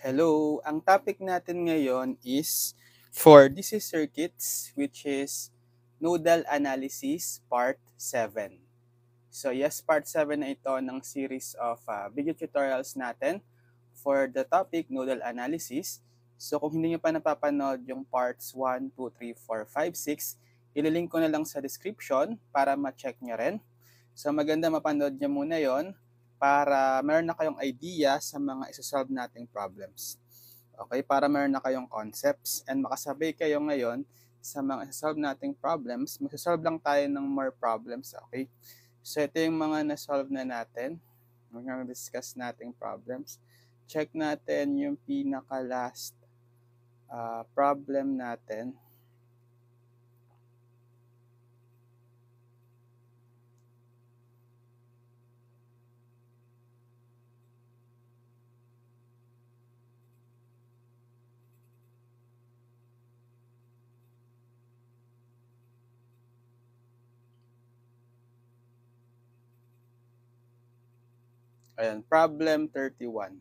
Hello, ang topic natin ngayon is for DC circuits, which is nodal analysis part 7. So yes, part 7 na ito ng series of video tutorials natin for the topic nodal analysis. So kung hindi nyo pa napapanood yung parts 1, 2, 3, 4, 5, 6, ililink ko na lang sa description para ma-check nyo rin. So maganda mapanood nyo muna yon para meron na kayong idea sa mga isa-solve nating problems. Okay, para meron na kayong concepts and makasabay kayo ngayon sa mga isa-solve nating problems. Magsasolve lang tayo ng more problems, okay? So ito yung mga na-solve na natin. Mag-discuss nating problems. Check natin yung pinaka-last problem natin. Ayan, problem 31.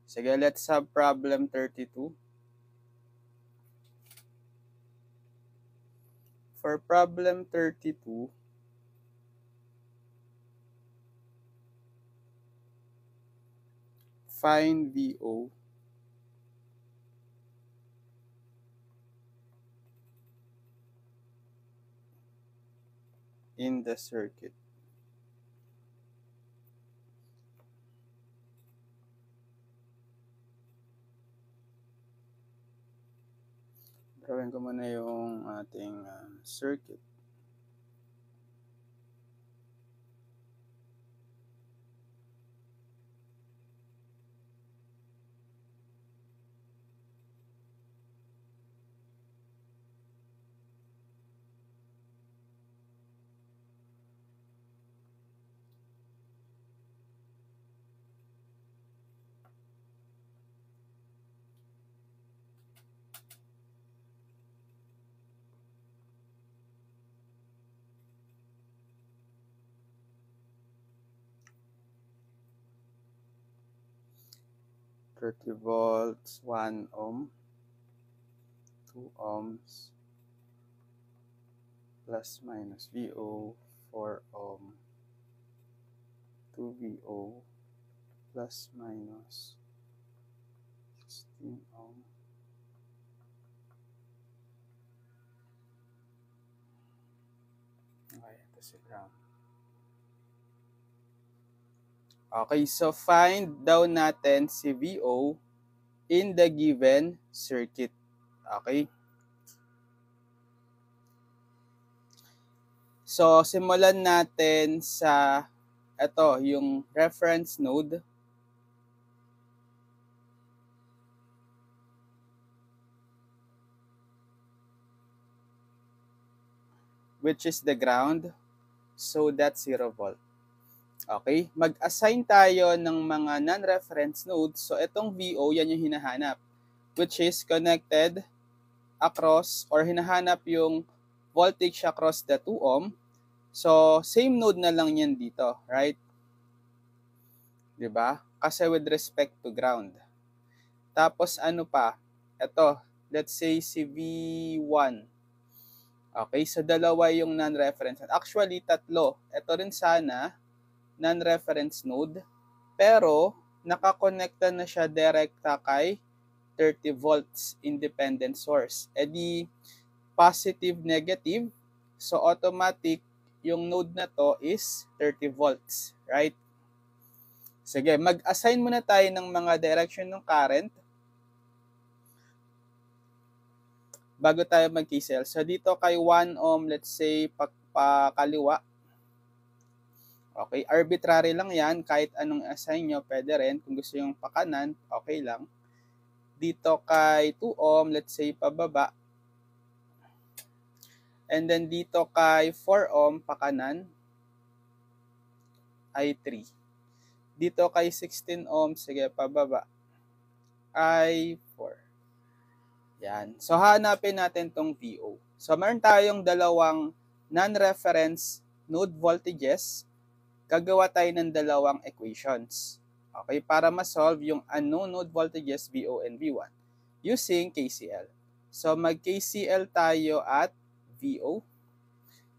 Sige, let's have problem 32. For problem 32, find VO in the circuit. Drawing ko muna yung ating circuit. Volts, 1 ohm, 2 ohms, plus minus VO, 4 ohm, 2 VO, plus minus 16 ohm. Okay, ito si ground. Okay, so find daw natin si VO in the given circuit. Okay? So, simulan natin sa ito, yung reference node. Which is the ground. So, that's 0 volt. Okay? Mag-assign tayo ng mga non-reference nodes. So, itong VO, yan yung hinahanap. Which is connected across or hinahanap yung voltage across the 2 ohm. So, same node na lang yan dito, right? Diba? Kasi with respect to ground. Tapos ano pa? Ito, let's say si V1. Okay, so dalawa yung non-reference. Actually, tatlo. Ito rin sana, non-reference node. Pero, nakakonekta na siya direkta kay 30 volts independent source. E di, positive, negative. So, automatic, yung node na to is 30 volts. Right? Sige, mag-assign muna tayo ng mga direction ng current bago tayo mag-KCL. So, dito kay 1 ohm, let's say, pakaliwa. Okay, arbitrary lang yan. Kahit anong assign nyo, pwede rin. Kung gusto yung pakanan, okay lang. Dito kay 2 ohm, let's say, pababa. And then dito kay 4 ohm, pakanan, ay 3. Dito kay 16 ohm, sige, pababa, ay 4. Yan. So, hanapin natin tong VO. So, meron tayong dalawang non-reference node voltages. Gagawa tayo ng dalawang equations. Okay, para ma-solve yung unknown node voltages VO and V1 using KCL. So mag-KCL tayo at VO.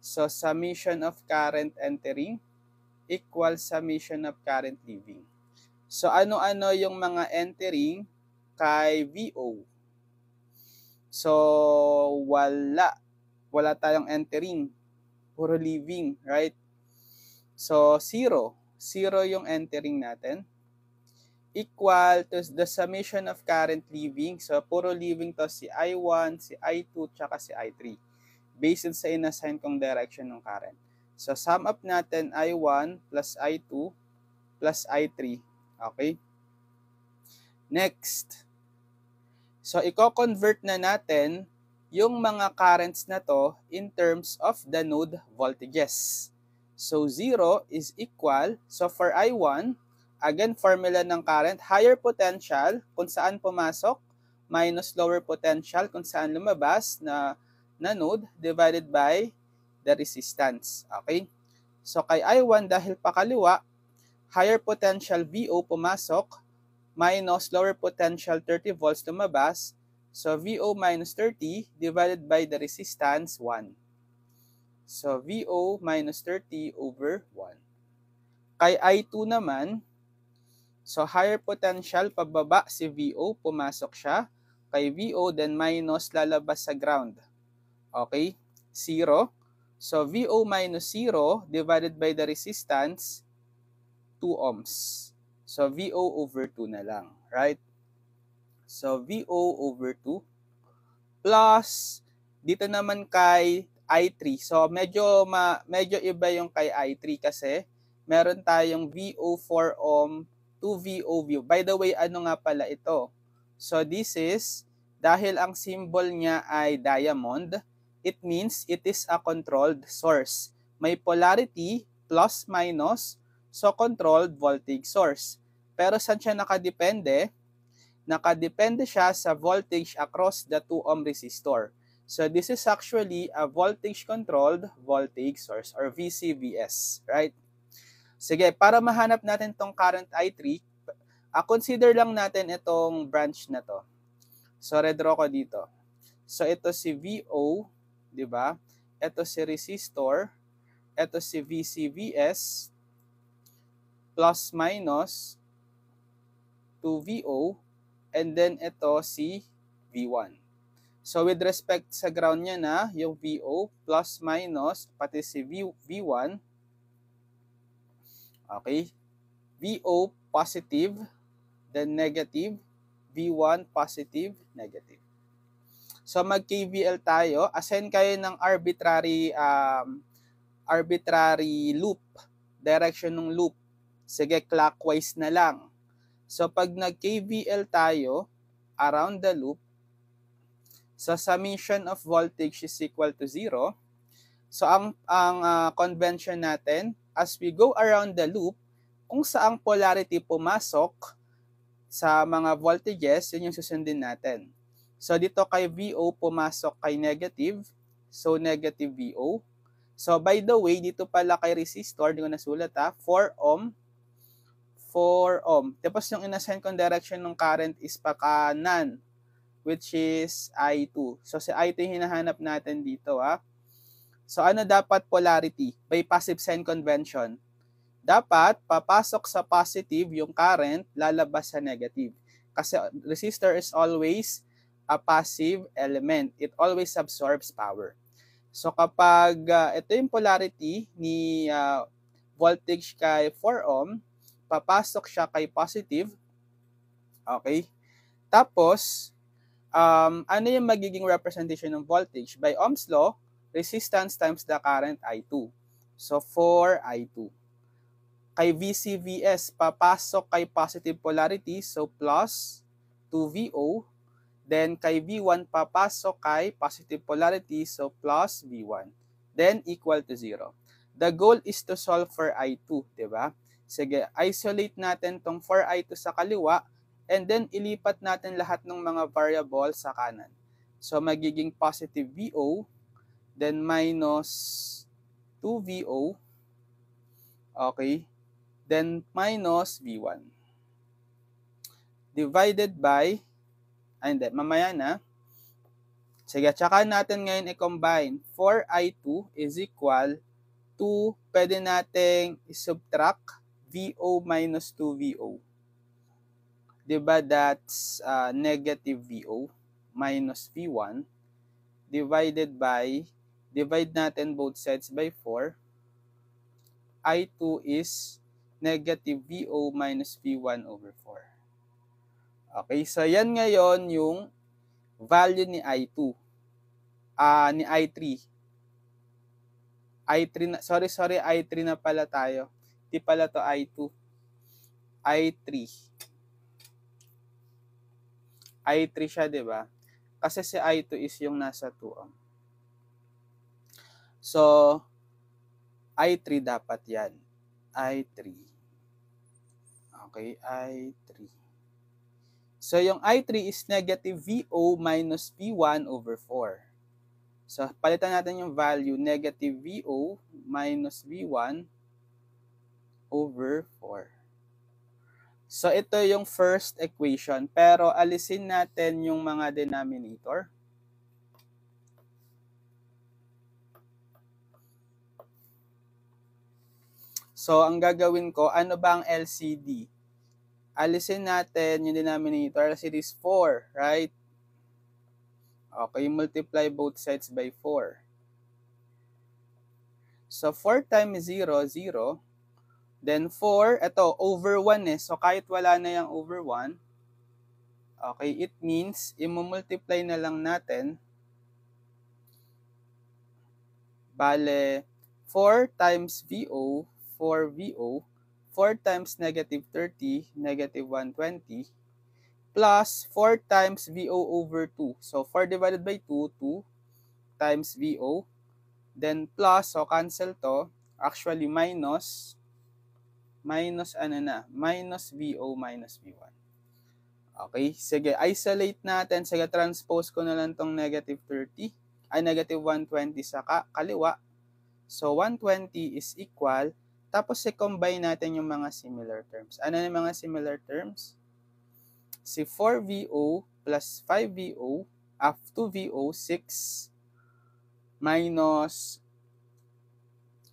So summation of current entering equals summation of current leaving. So ano-ano yung mga entering kay VO? So wala tayong entering, puro leaving, right? So 0 yung entering natin, equal to the summation of current leaving. So puro leaving to si I1, si I2, tsaka si I3 based sa inassign kong direction ng current. So sum up natin I1 plus I2 plus I3. Okay? Next. So i-convert na natin yung mga currents na to in terms of the node voltages. So 0 is equal, so for I1, again formula ng current, higher potential kung saan pumasok, minus lower potential kung saan lumabas na node divided by the resistance. Okay? So kay I1 dahil pakaliwa, higher potential VO pumasok, minus lower potential 30 volts lumabas. So VO minus 30 divided by the resistance 1. So VO minus 30 over 1. Kay I2 naman, so higher potential pababa si VO, pumasok siya. Kay VO then minus lalabas sa ground. Okay? 0. So VO minus 0 divided by the resistance 2 ohms. So VO over 2 na lang, right? So VO over 2 plus dito naman kay I3. So medyo iba yung kay I3 kasi meron tayong VO 4 ohm to VO. By the way, ano nga pala ito? So this is, dahil ang symbol niya ay diamond, it means it is a controlled source. May polarity plus minus, so controlled voltage source. Pero saan siya nakadepende? Nakadepende siya sa voltage across the 2 ohm resistor. So this is actually a voltage controlled voltage source or VCVS, right? Sige, para mahanap natin tong current I3, consider lang natin itong branch na to. So redraw ko dito. So ito si VO, di ba? Ito si resistor, ito si VCVS plus minus 2VO, and then ito si V1. So with respect sa ground niya na, yung VO plus minus, pati si V1, okay, VO positive, then negative, V1 positive, negative. So mag-KVL tayo, assign kayo ng arbitrary loop, direction ng loop. Sige, clockwise na lang. So pag nag-KVL tayo around the loop, so summation of voltage is equal to 0. So ang convention natin, as we go around the loop, kung saang polarity pumasok sa mga voltages, yun yung susundin natin. So dito kay VO pumasok kay negative, so negative VO. So by the way, dito pala kay resistor, di ko nasulat 4 ohm, 4 ohm. Tapos yung inassign kong direction ng current is pa kanan, which is I2. So si I2 yung hinahanap natin dito. So ano dapat polarity? By passive sign convention. Dapat papasok sa positive yung current, lalabas sa negative. Kasi resistor is always a passive element. It always absorbs power. So kapag ito yung polarity ni voltage kay 4 ohm, papasok siya kay positive. Okay? Tapos, ano yung magiging representation ng voltage? By Ohm's law, resistance times the current I2. So, 4I2. Kay VCVS, papasok kay positive polarity, so plus 2VO. Then, kay V1, papasok kay positive polarity, so plus V1. Then, equal to 0. The goal is to solve for I2, di ba? Sige, isolate natin tong 4I2 sa kaliwa, and then ilipat natin lahat ng mga variable sa kanan. So, magiging positive VO, then minus 2VO, okay, then minus V1. divided by, hindi, mamaya na. Sige, tsaka natin ngayon i-combine. 4i2 is equal to, pwede nating i-subtract VO minus 2VO. Diba that's negative VO minus V1 divided by, divide natin both sides by 4. I2 is negative VO minus V1 over 4. Okay, so yan ngayon yung value ni I2. Ni I3. Sorry, I3 na pala tayo. Di pala to I2. I3. I3 siya, di ba? Kasi si I2 is yung nasa 2 ohm. So, I3 dapat yan. I3. Okay, I3. So, yung I3 is negative VO minus V1 over 4. So, palitan natin yung value, negative VO minus V1 over 4. So, ito yung first equation. Pero, alisin natin yung mga denominator. So, ang gagawin ko, ano ba ang LCD? Alisin natin yung denominator. LCD is 4, right? Okay, multiply both sides by 4. So, 4 times 0, 0. Then 4, ito, over 1 eh. So, kahit wala na yung over 1, okay, it means, i-multiply na lang natin. Bale, 4 times VO, 4 VO, 4 times negative 30, negative 120, plus 4 times VO over 2. So, 4 divided by 2, 2 times VO. Then, plus, so cancel to. Actually, minus VO minus V1. Okay, sige, isolate natin. Sige, transpose ko na lang tong negative 30, negative 120 sa kaliwa. So, 120 is equal, tapos i-combine natin yung mga similar terms. Ano yung mga similar terms? Si 4VO plus 5VO, 2VO, 6 minus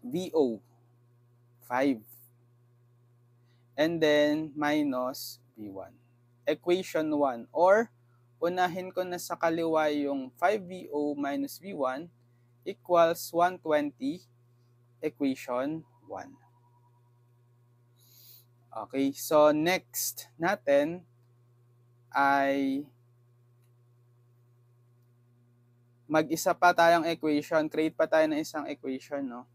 VO, 5. And then, minus V1. Equation 1. Or, unahin ko na sa kaliwa yung 5VO minus V1 equals 120, equation 1. Okay, so next natin ay mag-isa pa tayong equation. Create pa tayo ng isang equation, no?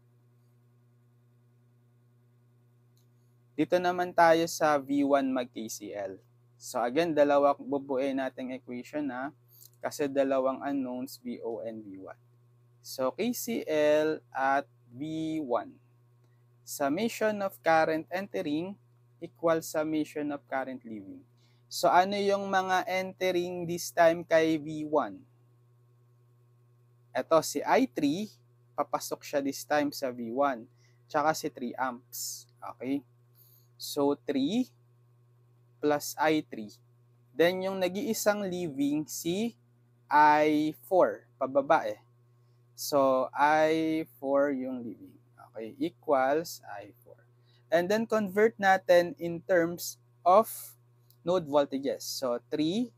Dito naman tayo sa V1 mag-KCL. So again, dalawa bubuuin nating equation na kasi dalawang unknowns, VO and V1. So KCL at V1. Summation of current entering equals summation of current leaving. So ano yung mga entering this time kay V1? Ito si I3, papasok siya this time sa V1. Tsaka si 3 amps. Okay? So 3 plus I3. Then yung nag-iisang leaving si I4, pababa eh. So I4 yung leaving. Okay, equals I4. And then convert natin in terms of node voltages. So 3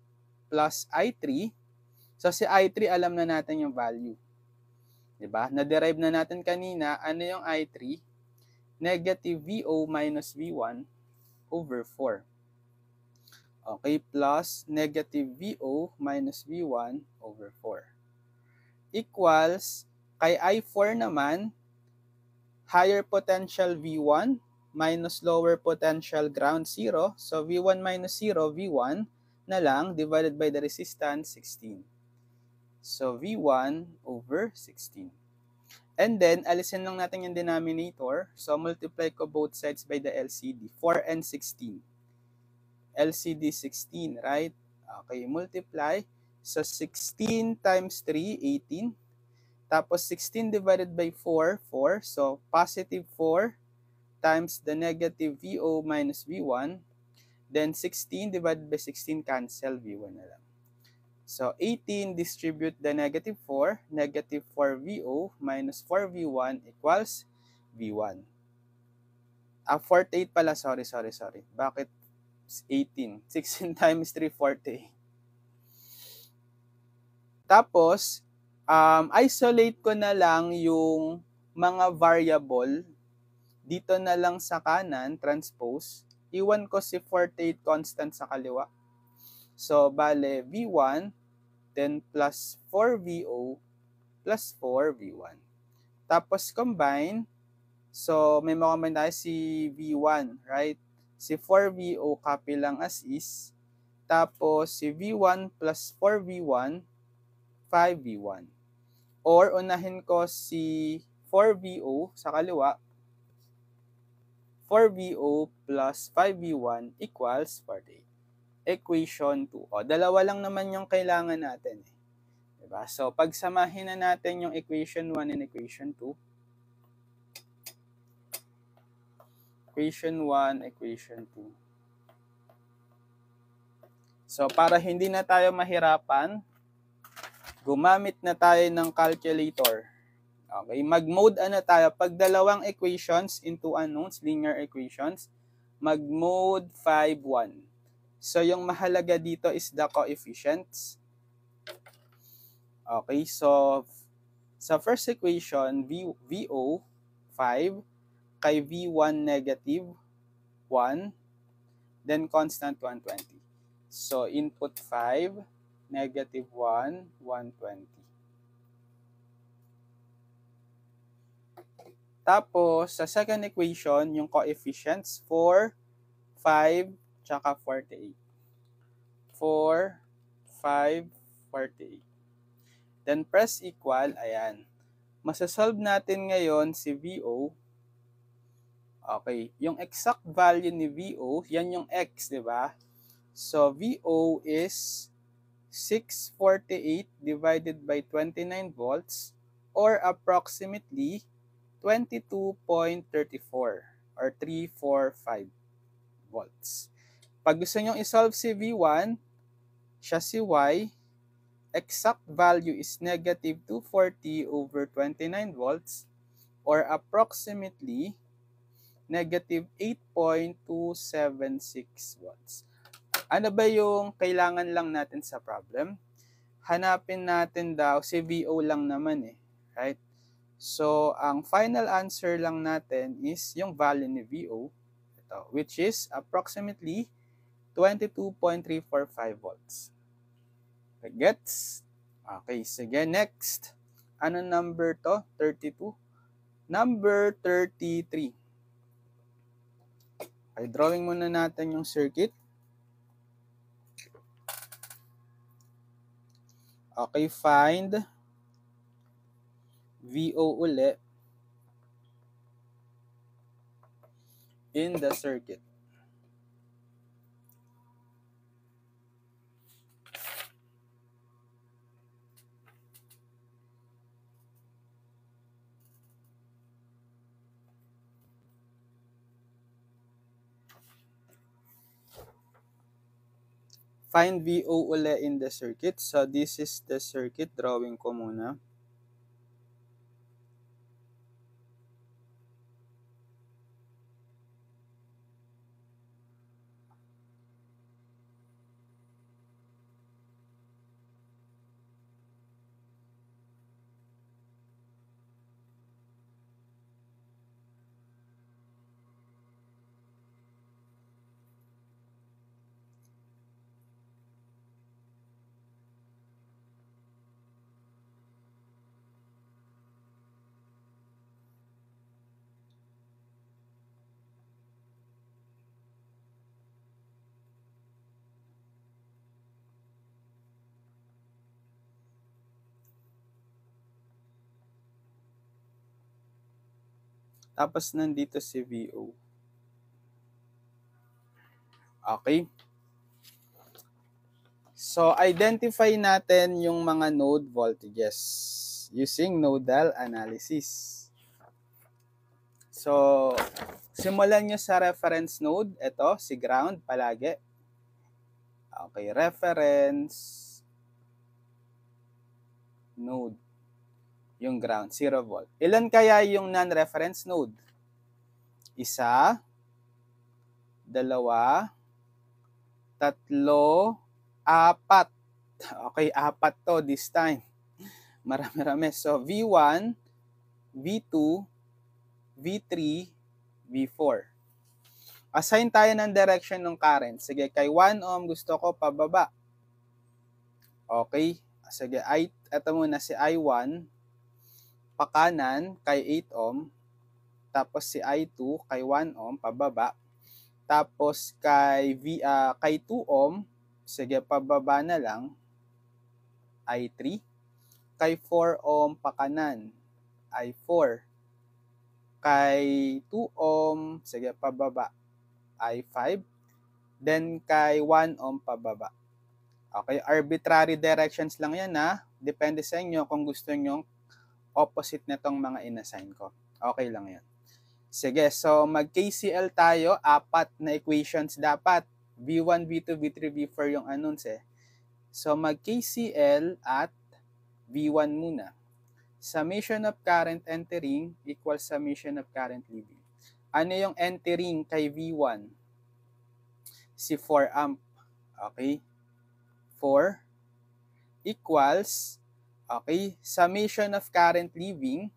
plus I3. So si I3 alam na natin yung value. 'Di ba? Na-derive na natin kanina ano yung I3? Negative VO minus V1 over 4. Okay, plus negative VO minus V1 over 4. Equals, kay I4 naman, higher potential V1 minus lower potential ground 0. So V1 minus 0, V1 na lang divided by the resistance 16. So V1 over 16. And then, alisin lang natin yung denominator. So multiply ko both sides by the LCD. 4 and 16. LCD 16, right? Okay, multiply. So 16 times 3, 18. Tapos 16 divided by 4, 4. So positive 4 times the negative VO minus V1 Then 16 divided by 16 cancel, V1 na lang. So 18 distribute the negative 4. Negative 4 VO minus 4 V1 equals V1. 48 pala, sorry. Bakit 18? 16 times 3, 40. Tapos, isolate ko na lang yung mga variable dito na lang sa kanan, transpose. Iwan ko si 48 constant sa kaliwa. So, bale, V1, then plus 4VO plus 4V1. Tapos, combine. So, may makombine tayo si V1, right? Si 4VO, copy lang as is. Tapos, si V1 plus 4V1, 5V1. Or, unahin ko si 4VO sa kaliwa. 4VO plus 5V1 equals 48. Equation 2. O, dalawa lang naman yung kailangan natin. Diba? So, pagsamahin na natin yung equation 1 and equation 2. Equation 1, equation 2. So, para hindi na tayo mahirapan, gumamit na tayo ng calculator. Okay, mag-mode tayo. Pag dalawang equations into unknowns, linear equations, mag-mode 5-1. So, yung mahalaga dito is the coefficients. Okay, so, sa first equation, VO, 5, kay V1 negative 1, then constant 120. So, input 5, negative 1, 120. Tapos, sa second equation, yung coefficients, 4, 5, tsaka 48. 4, 5, 48. Then, press equal, ayan. Masasolve natin ngayon si VO. Okay, yung exact value ni VO, yan yung X, di ba? So, VO is 648 divided by 29 volts or approximately 22.34 or 345 volts. Pag gusto nyo isolve si V1, siya si Y, exact value is negative 240 over 29 volts or approximately negative 8.276 watts. Ano ba yung kailangan lang natin sa problem? Hanapin natin daw, si VO lang naman right? So, ang final answer lang natin is yung value ni VO, ito, which is approximately 22.345 volts. Okay, gets? Okay, sige, next. Ano number to? 32. Number 33. Okay, drawing muna natin yung circuit. Okay, find VO uli in the circuit. Find VO uli in the circuit. So, this is the circuit. Drawing ko muna. Tapos nandito si VO. Okay. So, identify natin yung mga node voltages using nodal analysis. So, simulan nyo sa reference node. Ito, si ground palagi. Okay, reference node. Yung ground, 0 volt. Ilan kaya yung non-reference node? Isa, dalawa, tatlo, apat. Okay, apat to this time. Marami-rami. So, V1, V2, V3, V4. Assign tayo ng direction ng current. Sige, kay 1 ohm gusto ko pababa. Okay. Sige, ito muna si I1. Pakanan kay 8 ohm. Tapos si I2 kay 1 ohm pababa. Tapos kay 2 ohm, sige pababa na lang. I3. Kay 4 ohm pakanan. I4. Kay 2 ohm, sige pababa. I5. Then kay 1 ohm pababa. Okay, arbitrary directions lang yan ha. Depende sa inyo kung gusto nyo opposite nitong mga inassign ko. Okay lang yan. Sige, so mag-KCL tayo. 4 na equations dapat. V1, V2, V3, V4 yung announce eh. So mag-KCL at V1 muna. Summation of current entering equals summation of current leaving. Ano yung entering kay V1? Si 4 amp. Okay? 4 equals, okay, summation of current leaving,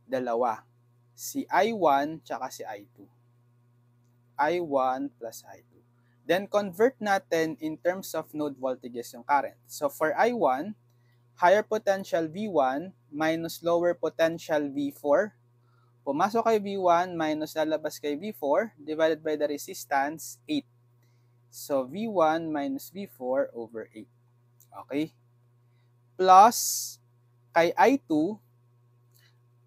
dalawa. Si I1 tsaka si I2. I1 plus I2. Then convert natin in terms of node voltages yung current. So for I1, higher potential V1 minus lower potential V4. Pumasok kay V1 minus lalabas kay V4 divided by the resistance 8. So V1 minus V4 over 8. Okay? Plus kay I2,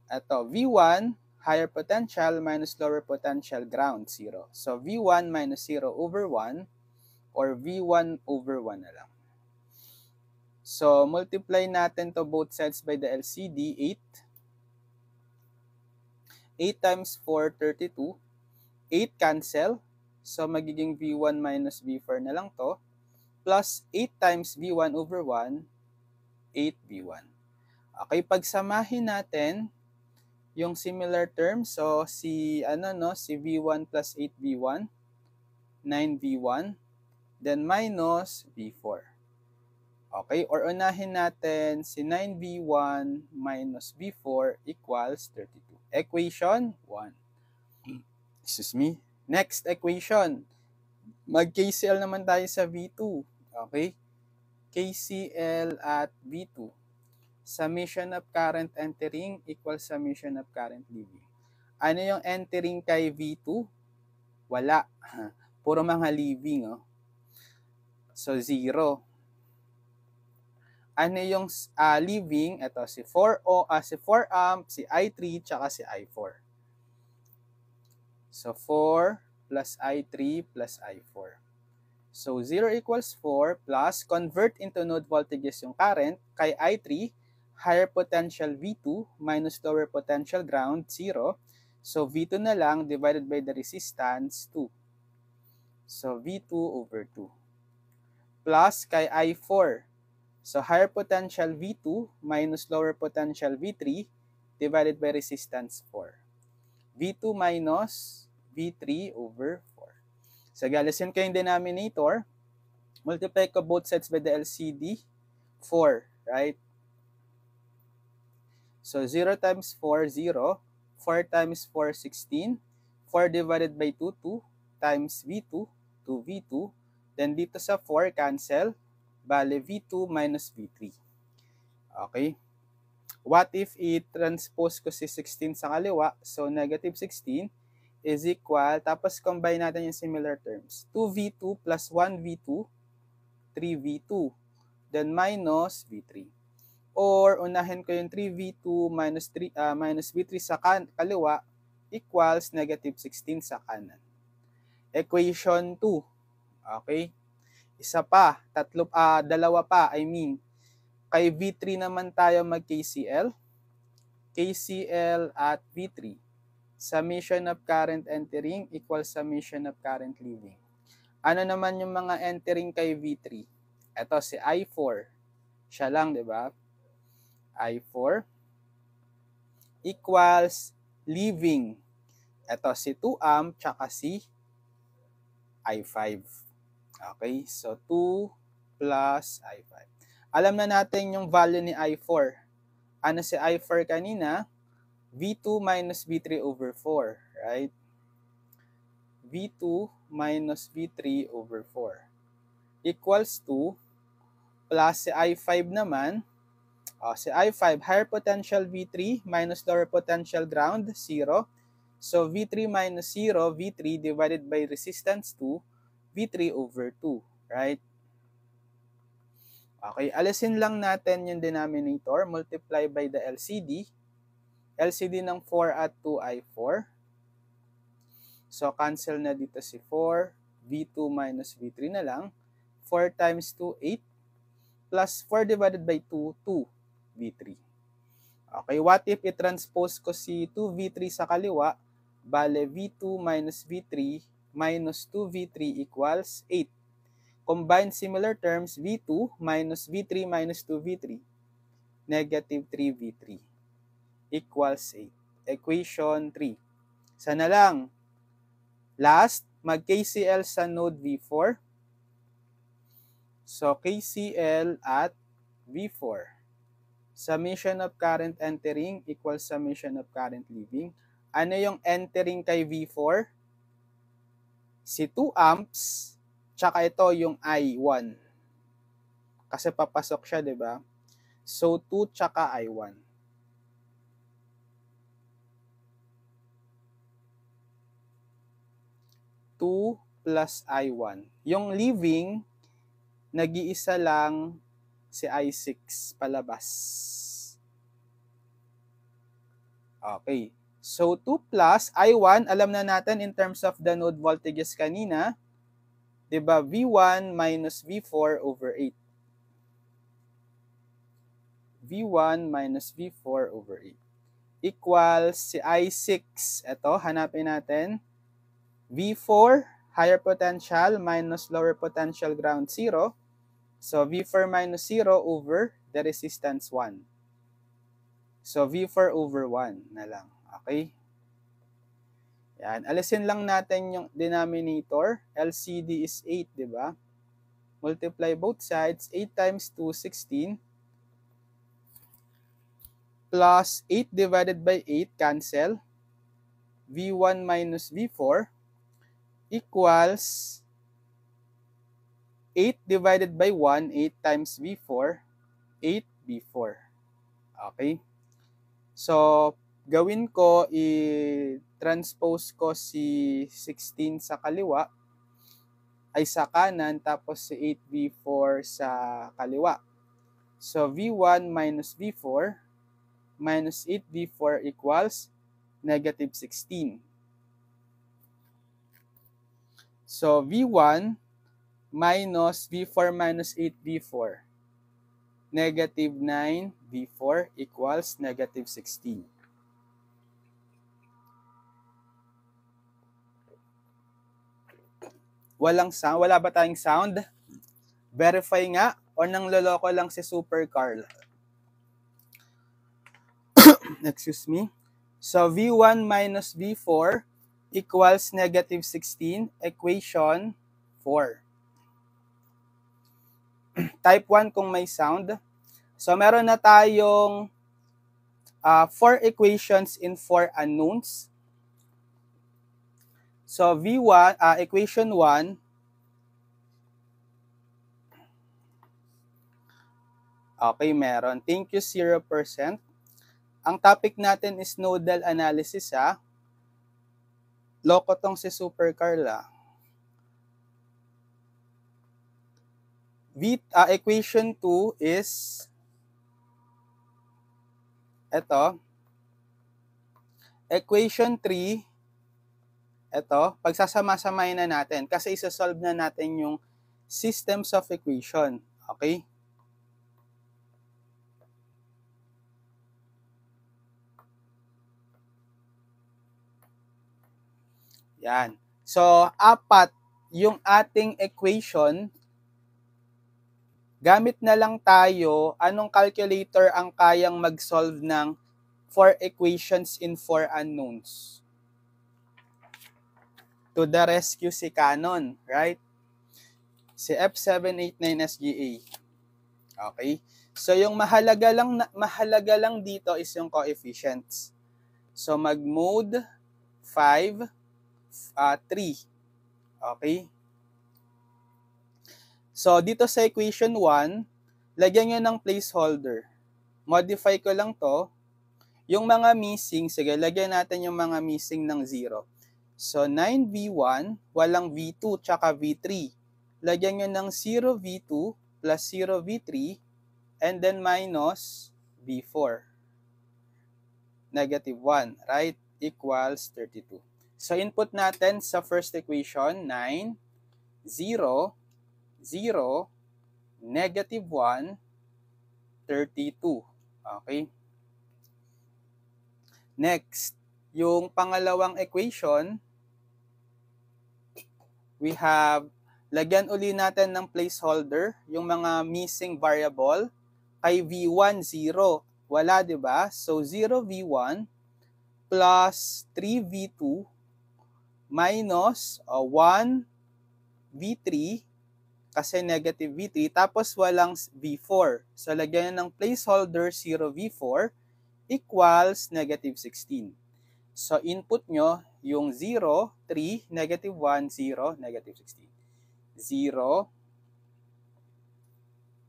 ito, V1, higher potential minus lower potential, ground, 0. So V1 minus 0 over 1 or V1 over 1 na lang. So multiply natin to both sides by the LCD, 8. 8 times 4, 32. 8 cancel. So magiging V1 minus V4 na lang to. Plus 8 times V1 over 1, 8V1. Okay, pagsamahin natin yung similar terms. So si si V1 plus 8V1, 9V1, then minus V4. Okay, or unahin natin si 9V1 minus V4 equals 32. Equation 1. Excuse me. Next equation. Mag-KCL naman tayo sa V2. Okay? KCL at V2. Summation of current entering equals summation of current leaving. Ano yung entering kay V2? Wala. Puro mga leaving. Oh. So, 0. Ano yung leaving? Ito, si 4 amp, si I3, tsaka si I4. So, 4 plus I3 plus I4. So, 0 equals 4 plus, convert into node voltages yung current kay I3, higher potential V2 minus lower potential ground, 0. So, V2 na lang divided by the resistance, 2. So, V2 over 2. Plus kay I4. So, higher potential V2 minus lower potential V3 divided by resistance 4. V2 minus V3 over 4. So, galisin ko yung denominator. Multiply ko both sides by the LCD. 4, right? So, 0 times 4, 0. 4 times 4, 16. 4 divided by 2, 2 times V2, 2V2. Then, dito sa 4, cancel. Bale, V2 minus V3. Okay? What if i-transpose ko si 16 sa kaliwa? So, negative 16 is equal, tapos combine natin yung similar terms. 2V2 plus 1V2, 3V2. Then, minus V3. Or, unahin ko yung 3V2 minus V3 sa kaliwa equals negative 16 sa kanan. Equation 2. Okay? Isa pa, dalawa pa, kay V3 naman tayo mag-KCL. KCL at V3. summation of current entering equals summation of current leaving. Ano naman yung mga entering kay V3? Ito si I4. Siya lang, di ba? I4 equals leaving. Ito si 2 amp tsaka si I5. Okay, so 2 plus I5. Alam na natin yung value ni I4. Ano si I4 kanina? V2 minus V3 over 4, right? V2 minus V3 over 4 equals to, plus si I5 naman, si I5, higher potential V3 minus lower potential ground, 0. So V3 minus 0, V3 divided by resistance 2, V3 over 2, right? Okay, alisin lang natin yung denominator, multiply by the LCD. LCD ng 4 at 2 ay 4. So cancel na dito si 4, V2 minus V3 na lang. 4 times 2, 8. Plus 4 divided by 2, 2 V3. Okay, what if i-transpose ko si 2V3 sa kaliwa? Bale, V2 minus V3 minus 2V3 equals 8. Combine similar terms, V2 minus V3 minus 2V3. Negative 3V3 equals 8. Equation 3. Sana lang. Last, mag-KCL sa node V4. So, KCL at V4. Summation of current entering equals summation of current leaving. Ano yung entering kay V4? Si 2 amps, tsaka ito yung I1. Kasi papasok siya, di ba? So, 2 tsaka I1. Plus I1. Yung leaving, nag-iisa lang si I6 palabas. Okay. So, 2 plus I1, alam na natin in terms of the node voltages kanina, diba, V1 minus V4 over 8. V1 minus V4 over 8 equals si I6. Ito, hanapin natin. V4, higher potential minus lower potential ground 0. So, V4 minus 0 over the resistance 1. So, V4 over 1 na lang. Okay? Yan. Alisin lang natin yung denominator. LCD is 8, di ba? Multiply both sides. 8 times 2, 16. Plus 8 divided by 8, cancel. V1 minus V4 equals 8 divided by 1, 8 times V4, 8 V4. Okay? So, gawin ko, i-transpose ko si 16 sa kaliwa, ay sa kanan, tapos si 8V4 sa kaliwa. So, V1 minus V4 minus 8V4 equals negative 16. So, V1 minus V4 minus 8V4. Negative 9V4 equals negative 16. Walang sound? Wala ba tayong sound? Verify nga o nang loloko lang si Super Carl? Excuse me. So, V1 minus V4 equals negative 16, equation 4. Type 1 kung may sound. So, meron na tayong 4 equations in 4 unknowns. So, V1, equation 1, okay, meron. Thank you, 0%. Ang topic natin is nodal analysis, ha. Loko tong si Super Carla. Equation 2 is ito. Equation 3, ito, pagsasama-samahin na natin kasi isa-solve na natin yung systems of equation. Okay? Yan. So, 4 yung ating equation. Gamit na lang tayo, anong calculator ang kayang mag-solve ng 4 equations in 4 unknowns? To the rescue si Canon, right? Si F789SGA. Okay? So, yung mahalaga lang dito is yung coefficients. So, mag-mode 5, 3. Okay? So, dito sa equation 1, lagyan nyo ng placeholder. Modify ko lang to. Yung mga missing, sige, lagyan natin yung mga missing ng 0. So, 9V1, walang V2, tsaka V3. Lagyan nyo ng 0V2 plus 0V3, and then minus V4. Negative 1, right? Equals 32. So, input natin sa first equation, 9, 0, 0, negative 1, 32. Okay? Next, yung pangalawang equation, we have, lagyan uli natin ng placeholder, yung mga missing variable. Kay V1, 0. Wala, di ba? So, 0V1 plus 3V2 minus 1V3 kasi negative V3, tapos walang V4. So, lagyan ng placeholder 0V4 equals negative 16. So, input nyo yung 0, 3, negative 1, 0, negative 16. 0,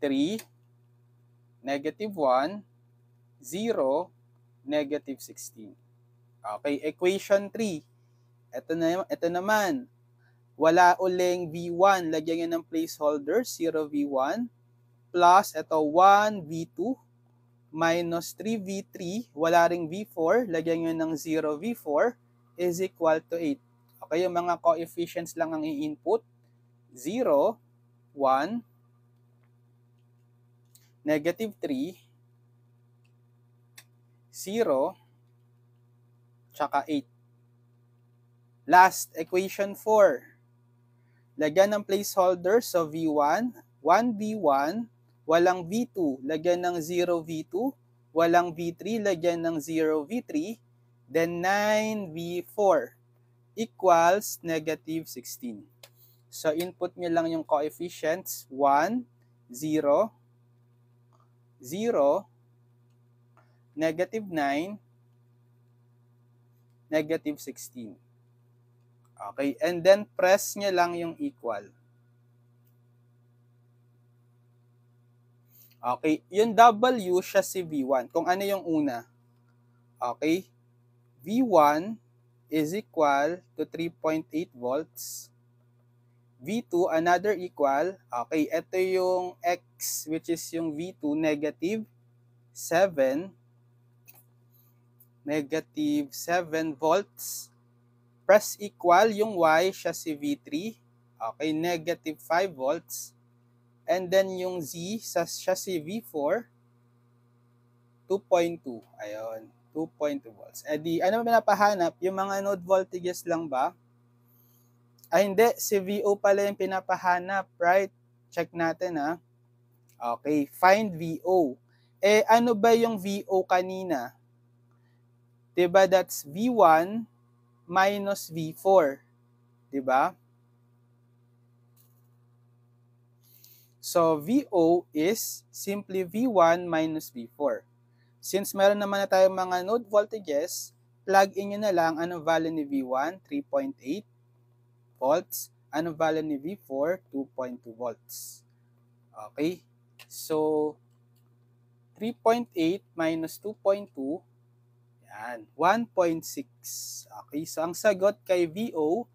3, negative 1, 0, negative 16. Okay, equation 3. Ito naman. Wala uling V1. Lagyan nyo ng placeholder, 0V1, plus ito 1V2, minus 3V3, wala ring V4, lagyan nyo ng 0V4, is equal to 8. Okay, yung mga coefficients lang ang i-input. 0, 1, negative 3, 0, tsaka 8. Last, equation 4. Lagyan ng placeholder, so V1, 1V1, walang V2, lagyan ng 0V2, walang V3, lagyan ng 0V3, then 9V4 equals negative 16. So, input nyo lang yung coefficients, 1, 0, 0, negative 9, negative 16. Okay, and then press nyo lang yung equal. Okay, yung W siya si V1. Kung ano yung una. Okay, V1 is equal to 3.8 volts. V2, another equal. Okay, ito yung X, which is yung V2, negative 7. Negative 7 volts. Press equal, yung Y siya si V3. Okay, negative 5 volts. And then yung Z siya si V4, 2.2. Ayun, 2.2 volts. Eh di, ano ba pinapahanap? Yung mga node voltages lang ba? Ay hindi, si VO pala yung pinapahanap, right? Check natin ha. Okay, find VO. Eh ano ba yung VO kanina? Diba that's V1 minus V4. Diba? So, VO is simply V1 minus V4. Since meron naman na tayong mga node voltages, plug in nyo na lang anong value ni V1, 3.8 volts. Anong value ni V4, 2.2 volts. Okay? So, 3.8 minus 2.2, yan, 1.6. Okay, so ang sagot kay VO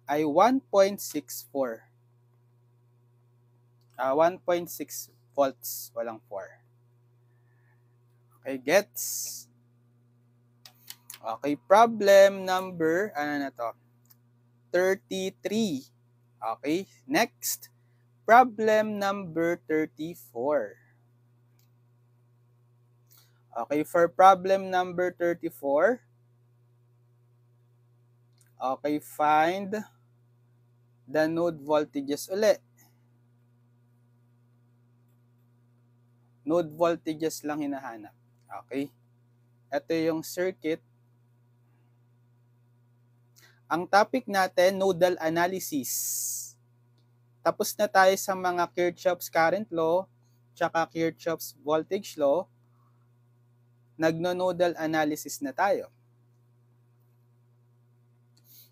ay 1.64. 1.6 volts, walang 4. Okay, gets? Okay, problem number, ano na to? 33. Okay, next. Problem number 34. Okay, for problem number 34, Okay, find the node voltages uli. Node voltages lang hinahanap. Okay. Ito yung circuit. Ang topic natin, nodal analysis. Tapos na tayo sa mga Kirchhoff's current law, tsaka Kirchhoff's voltage law. Nagno-nodal analysis na tayo.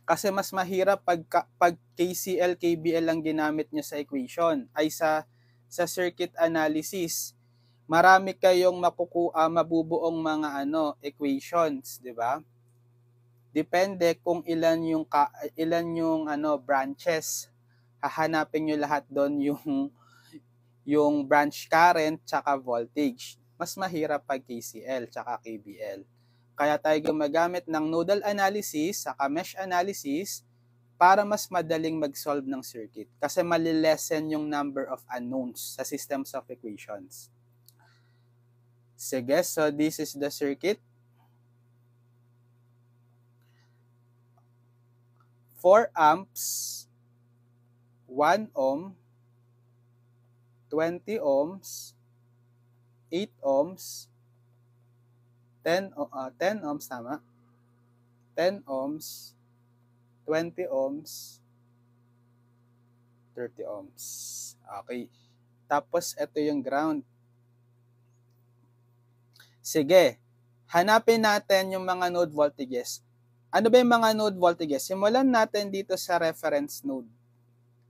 Kasi mas mahirap pag KCL, KBL lang ginamit nyo sa equation, ay sa circuit analysis. Marami kayong mabubuong mga equations, di ba? Depende kung ilan yung branches. Hahanapin nyo lahat doon yung branch current tsaka voltage. Mas mahirap pag KCL tsaka KBL. Kaya tayo gumagamit ng nodal analysis saka mesh analysis para mas madaling mag-solve ng circuit. Kasi malilesen yung number of unknowns sa systems of equations. Sige, so this is the circuit. 4 amps, 1 ohm, 20 ohms, 8 ohms, 10 ohms, tama? 10 ohms, 20 ohms, 30 ohms. Okay. Tapos, ito yung ground. Sige. Hanapin natin yung mga node voltages. Ano ba yung mga node voltages? Simulan natin dito sa reference node.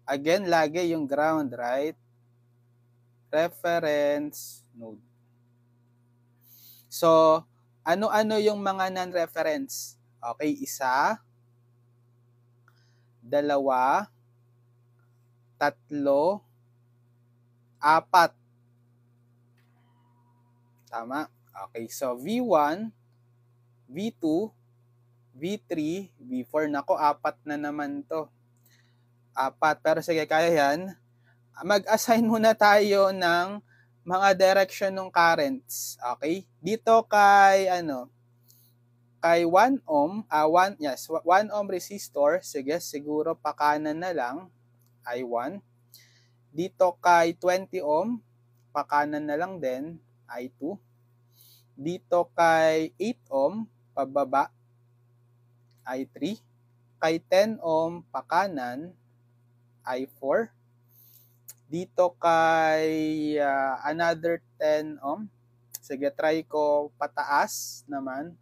Again, lagi yung ground, right? Reference node. So, ano-ano yung mga non-reference? Okay, 1, 2, 3, 4. Tama? Okay, so V1, V2, V3, V4. Nako, 4 na naman to. 4. Pero sige, kaya yan. Mag-assign muna tayo ng mga direction ng currents. Okay? Dito kay kay 1 ohm, 1 ohm resistor, sige, siguro pakanan na lang, I1. Dito kay 20 ohm, pakanan na lang din, I2. Dito kay 8 ohm, pababa, I3. Kay 10 ohm, pakanan, I4. Dito kay another 10 ohm, sige, try ko pataas naman,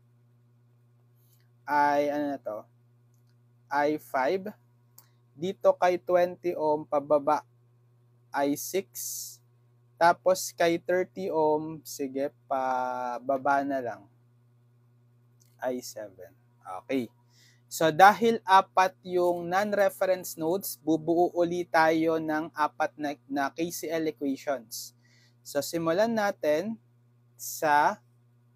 ay I5. Dito kay 20 ohm pababa, I6. Tapos kay 30 ohm, sige, pababa na lang, I7. Okay. So dahil 4 yung non-reference nodes, bubuo ulit tayo ng 4 na KCL equations. So simulan natin sa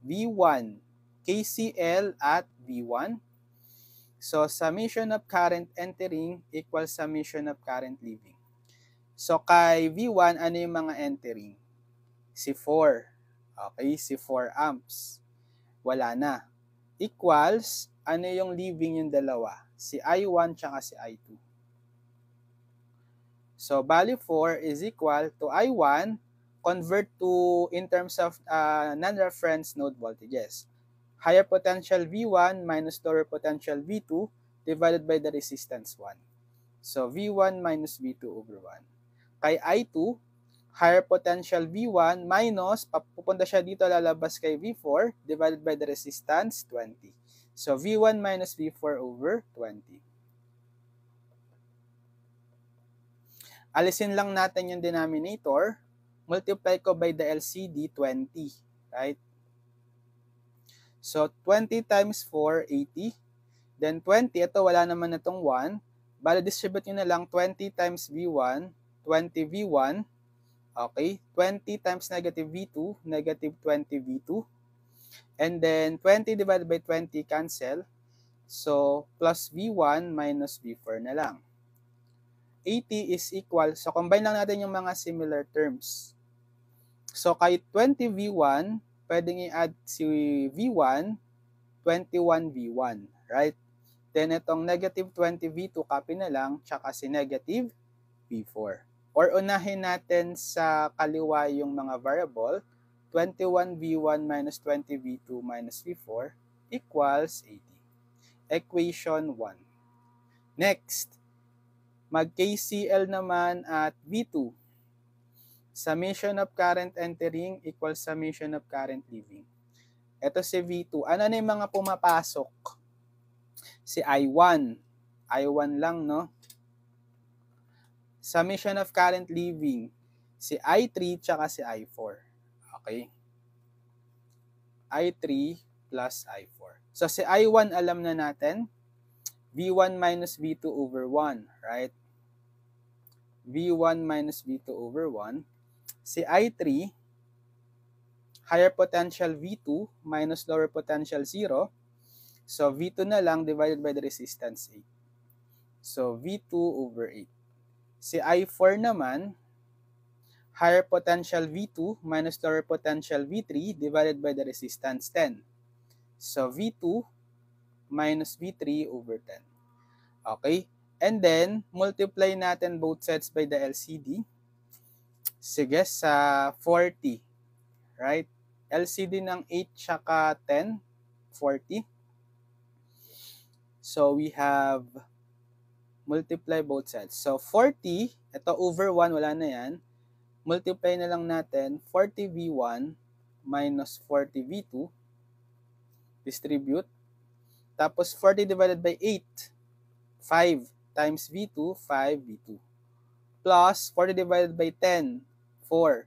V1. KCL at V1. So, summation of current entering equals summation of current leaving. So, kay V1, ano yung mga entering? Si 4. Okay, si 4 amps. Wala na. Equals, ano yung leaving yung dalawa? Si I1 tsaka si I2. So, value 4 is equal to I1, convert to in terms of non-reference node voltages. Higher potential V1 minus lower potential V2 divided by the resistance 1. So, V1 minus V2 over 1. Kay I2, higher potential V1 minus, pupunta siya dito, lalabas kay V4 divided by the resistance 20. So, V1 minus V4 over 20. Alisin lang natin yung denominator. Multiply ko by the LCD, 20. Right? So, 20 times 4, 80. Then, 20, ito wala naman itong 1. Bale, distribute nyo na lang 20 times V1, 20 V1. Okay? 20 times negative V2, negative 20 V2. And then, 20 divided by 20, cancel. So, plus V1 minus V4 na lang. 80 is equal. So, combine lang natin yung mga similar terms. So, kay 20 V1, pwedeng i-add si V1, 21 V1, right? Then itong negative 20V2, copy na lang, tsaka si negative V4. Or unahin natin sa kaliwa yung mga variable, 21V1 minus 20V2 minus V4 equals 80. Equation 1. Next, mag-KCL naman at V2. Summation of current entering equals summation of current leaving. Ito si V2. Ano na yung mga pumapasok? Si I1. I1 lang, no? Summation of current leaving. Si I3 tsaka si I4. Okay? I3 plus I4. So si I1 alam na natin. V1 minus V2 over 1. Right? V1 minus V2 over 1. Si I3, higher potential V2 minus lower potential 0. So, V2 na lang divided by the resistance 8. So, V2 over 8. Si I4 naman, higher potential V2 minus lower potential V3 divided by the resistance 10. So, V2 minus V3 over 10. Okay? And then, multiply natin both sides by the LCD. Sige, sa 40. Right? LCD ng 8 tsaka 10, 40. So, we have multiply both sides. So, 40, ito over 1, wala na yan. Multiply na lang natin, 40V1 minus 40V2. Distribute. Tapos, 40 divided by 8. 5 times V2, 5V2. Plus, 40 divided by 10, 4.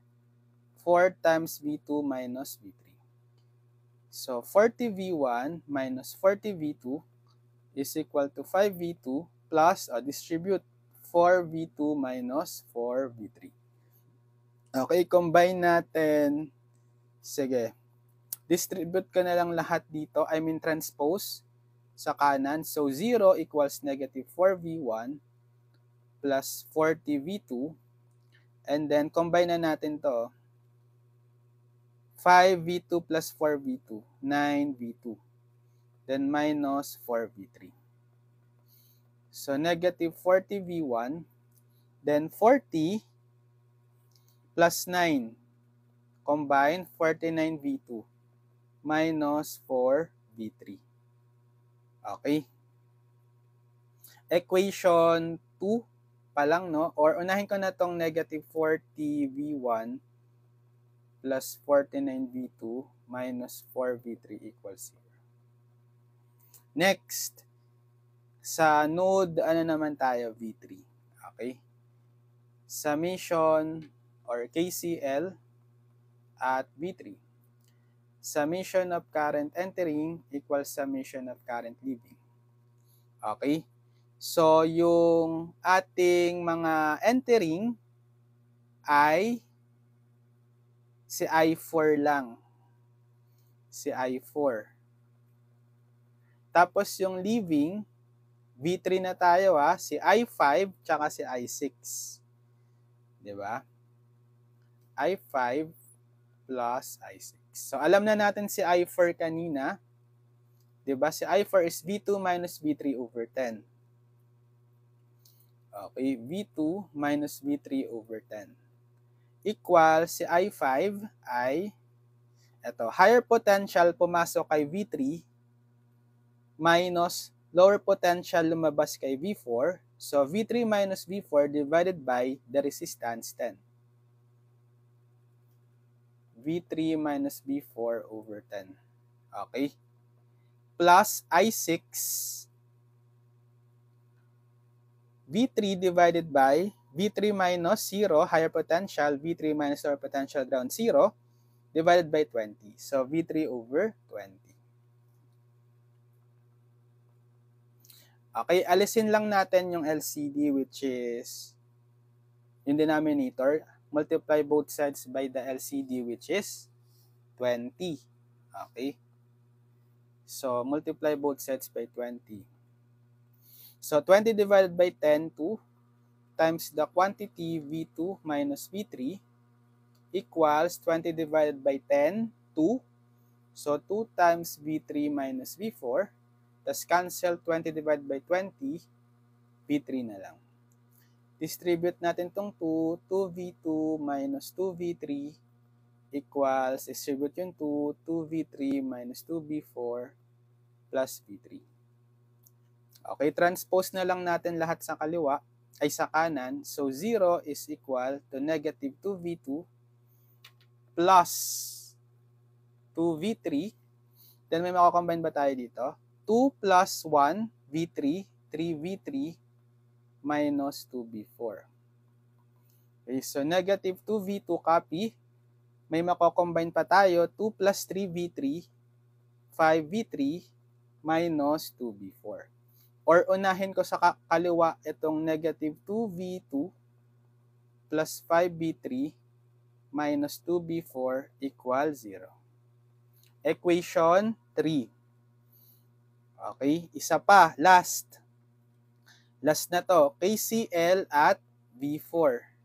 4 times V2 minus V3. So, 40V1 minus 40V2 is equal to 5V2 plus, distribute 4V2 minus 4V3. Okay, combine natin. Sige. Distribute ko na lang lahat dito. I mean, transpose sa kanan. So, 0 equals negative 4V1 plus 40V2. And then, combine na natin to. 5V2 plus 4V2, 9V2. Then minus 4V3. So, negative 40V1, then 40 plus 9, combine 49V2, minus 4V3. Okay? Equation 2 pa lang, no? Or unahin ko na tong negative 40V1 plus 49V2 minus 4V3 equals 0. Next, sa node, ano naman tayo, V3. Okay? Summation or KCL at V3. Summation of current entering equals summation of current leaving. Okay? So, yung ating mga entering ay si I4 lang. Si I4. Tapos yung leaving, V3 na tayo si I5 tsaka si I6. Diba? I5 plus I6. So, alam na natin si I4 kanina. Diba? Si I4 is V2 minus V3 over 10. Okay, V2 minus V3 over 10. Equal si I5 ay, eto, higher potential pumasok kay V3 minus lower potential lumabas kay V4. So, V3 minus V4 divided by the resistance 10. V3 minus V4 over 10. Okay? Plus I6 V3 divided by V3 minus 0, higher potential, V3 minus lower potential, ground 0, divided by 20. So, V3 over 20. Okay, alisin lang natin yung LCD which is yung denominator. Multiply both sides by the LCD which is 20. Okay? So, multiply both sides by 20. So, 20 divided by 10, 2, times the quantity V2 minus V3 equals 20 divided by 10, 2. So, 2 times V3 minus V4 tas cancel 20 divided by 20, V3 na lang. Distribute natin tong 2, 2V2 minus 2V3 equals, distribute yung 2, 2V3 minus 2V4 plus V3. Okay, transpose na lang natin lahat sa kaliwa, ay sa kanan. So, 0 is equal to negative 2V2 plus 2V3. Then, may makakombine ba tayo dito? 2 plus 1, V3, 3V3 minus 2V4. Okay, so negative 2V2 copy. May makakombine pa tayo, 2 plus 3V3, 5V3 minus 2V4. Or unahin ko sa kaliwa itong negative 2V2 plus 5V3 minus 2V4 equals 0. Equation 3. Okay, isa pa, last. Last na to, KCL at V4.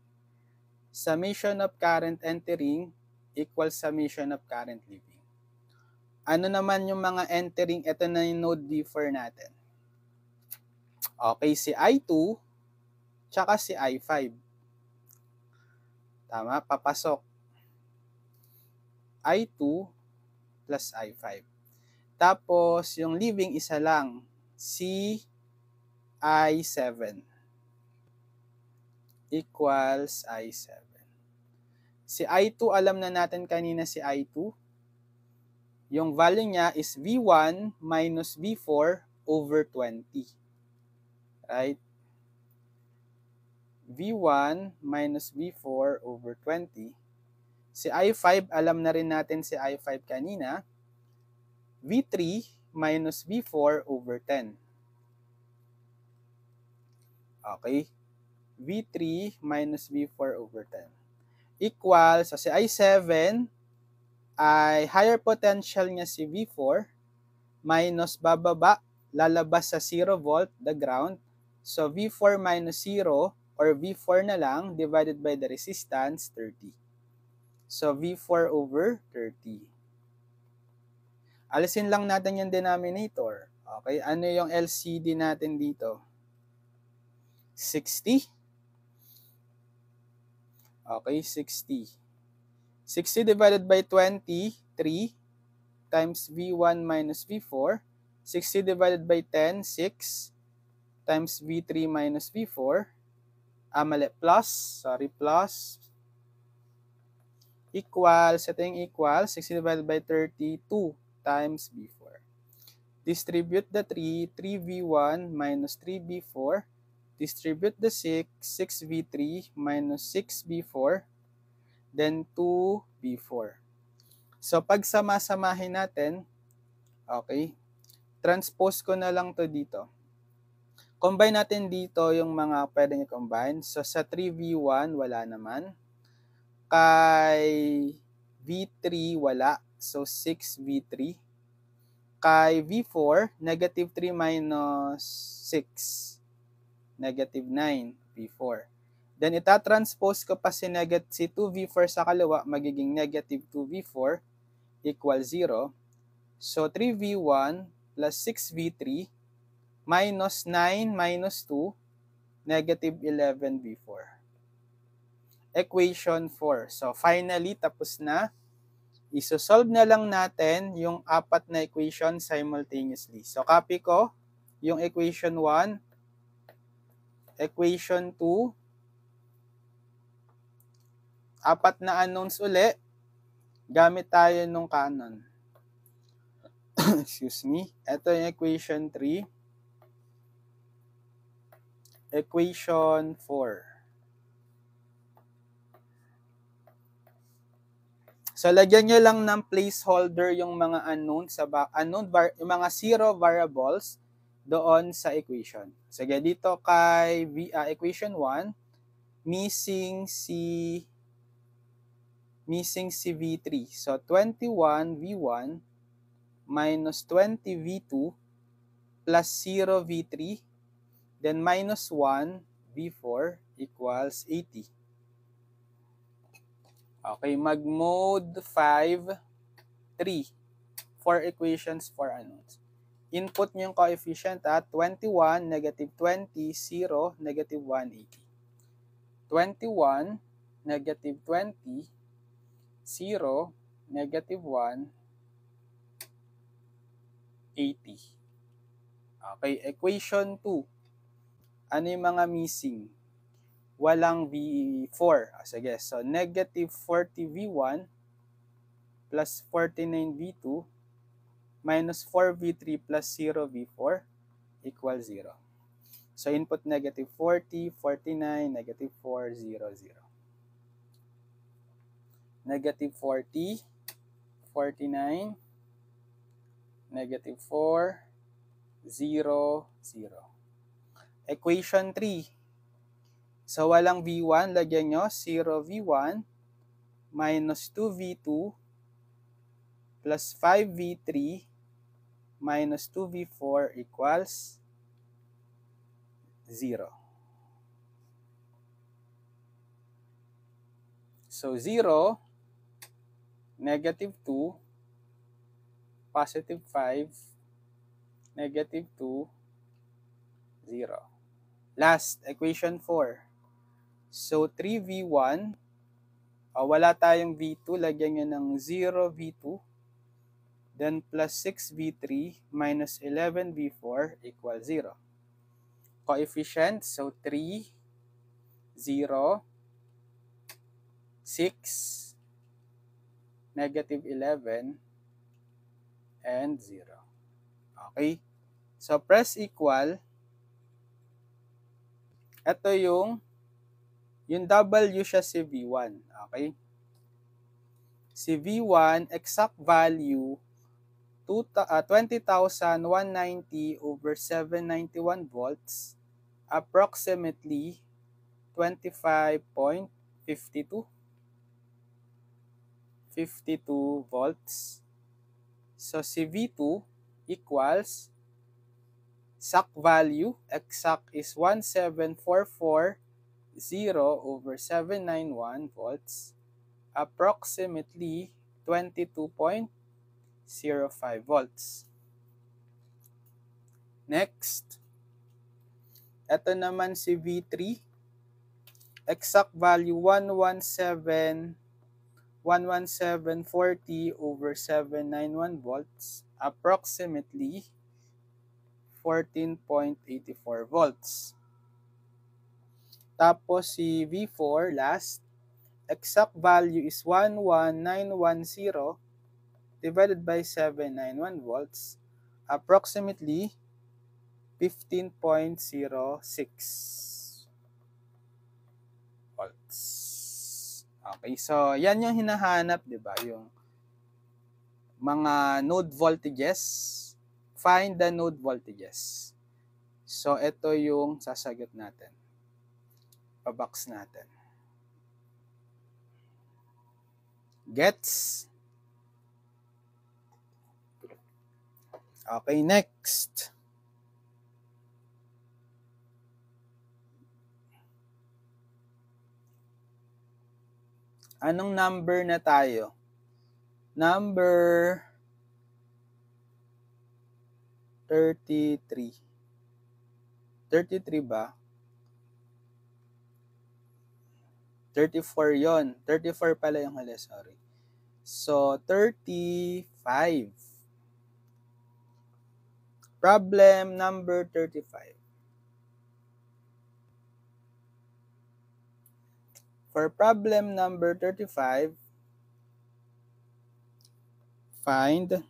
Summation of current entering equals summation of current leaving. Ano naman yung mga entering? Ito na yung node V4 natin. Okay, si I2 tsaka si I5. Tama, papasok. I2 plus I5. Tapos, yung leaving isa lang, si I7 equals I7. Si I2, alam na natin kanina si I2. Yung value niya is V1 minus V4 over 20. Right? V1 minus V4 over 20. Si I5, alam na rin natin si I5 kanina. V3 minus V4 over 10. Okay? V3 minus V4 over 10. Equals, so si I7 ay higher potential niya si V4 minus bababa, lalabas sa 0 volt, the ground. So, V4 minus 0 or V4 na lang divided by the resistance, 30. So, V4 over 30. Alisin lang natin yung denominator. Okay, ano yung LCD natin dito? 60. Okay, 60. 60 divided by 20, 3 times V1 minus V4. 60 divided by 10, 6 times V3 minus V4. Plus equals, ito yung equals, 60 divided by 32 times V4. Distribute the 3, 3V1 minus 3V4. Distribute the 6, 6V3 minus 6V4. Then 2V4. So, pag sama-samahin natin, okay, transpose ko na lang to dito. Combine natin dito yung mga pwedeng i-combine. So, sa 3V1, wala naman. Kay V3, wala. So, 6V3. Kay V4, negative 3 minus 6. Negative 9, V4. Then, itatranspose ko pa si 2V4 sa kaliwa, magiging negative 2V4 equals 0. So, 3V1 plus 6V3 minus 9 minus 2, negative 11V4. Equation 4. So, finally, tapos na. Isosolve na lang natin yung apat na equation simultaneously. So, copy ko yung equation 1, equation 2, apat na unknowns uli, gamit tayo nung canon. Excuse me. Ito yung equation 3. Equation 4. So, lagyan nyo lang ng placeholder yung mga unknown, yung mga zero variables doon sa equation. Sige, dito kay equation 1, missing si V3. So, 21V1 minus 20V2 plus 0V3, then minus 1V4 equals 80. Okay, mag-mode 5, 3. 4 equations, 4 unknowns. Input nyo yung coefficient at 21, negative 20, 0, negative 180. 21, negative 20, 0, negative 1, 80. Okay, equation 2. Ano yung mga missing? Walang V4. Sige, so negative 40V1 plus 49V2 minus 4V3 plus 0V4 equals 0. So input negative 40, 49, negative 4, 0, 0. Negative 40, 49, negative 4, 0, 0. Equation 3. So walang V1, lagyan nyo 0V1 minus 2V2 plus 5V3 minus 2V4 equals 0. So 0, negative 2, positive 5, negative 2, 0. Last, equation 4. So 3V1, wala tayong V2, lagyan nyo ng 0V2, then plus 6V3 minus 11V4 equals 0. Coefficient, so 3, 0, 6, negative 11, and 0. Okay? So press equal. Ito yung W siya si V1. Okay? Si V1, exact value, 20,190 over 791 volts, approximately 25.52 volts. So si V2 equals, exact value, exact is 17,440 over 791 volts, approximately 22.05 volts. Next, ito naman si V3, exact value 11740 over 791 volts, approximately 14.84 volts. Tapos si V4 last, exact value is 11910 divided by 791 volts, approximately 15.06 volts. Okay, so yan yung hinahanap, di ba? Yung mga node voltages. Find the node voltages. So ito yung sasagot natin. Pa-box natin. Gets? Okay, next. Anong number na tayo? Number 33. 33 ba? 34 yon. 34 pala yung huli, sorry. So, 35. Problem number 35. For problem number 35, find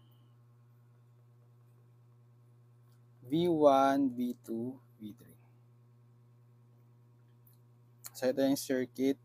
V1, V2, V3. So, ito yung circuit.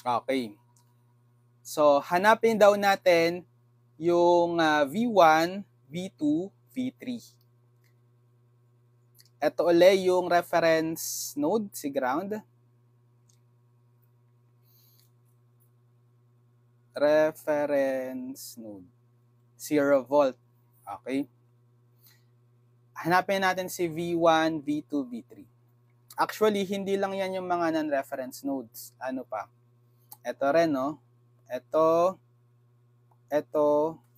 Okay. So, hanapin daw natin yung V1, V2, V3. Ito ulit yung reference node, si ground. Reference node. 0 volt. Okay. Hanapin natin si V1, V2, V3. Actually, hindi lang yan yung mga non-reference nodes. Ano pa? Ito rin, no? Ito,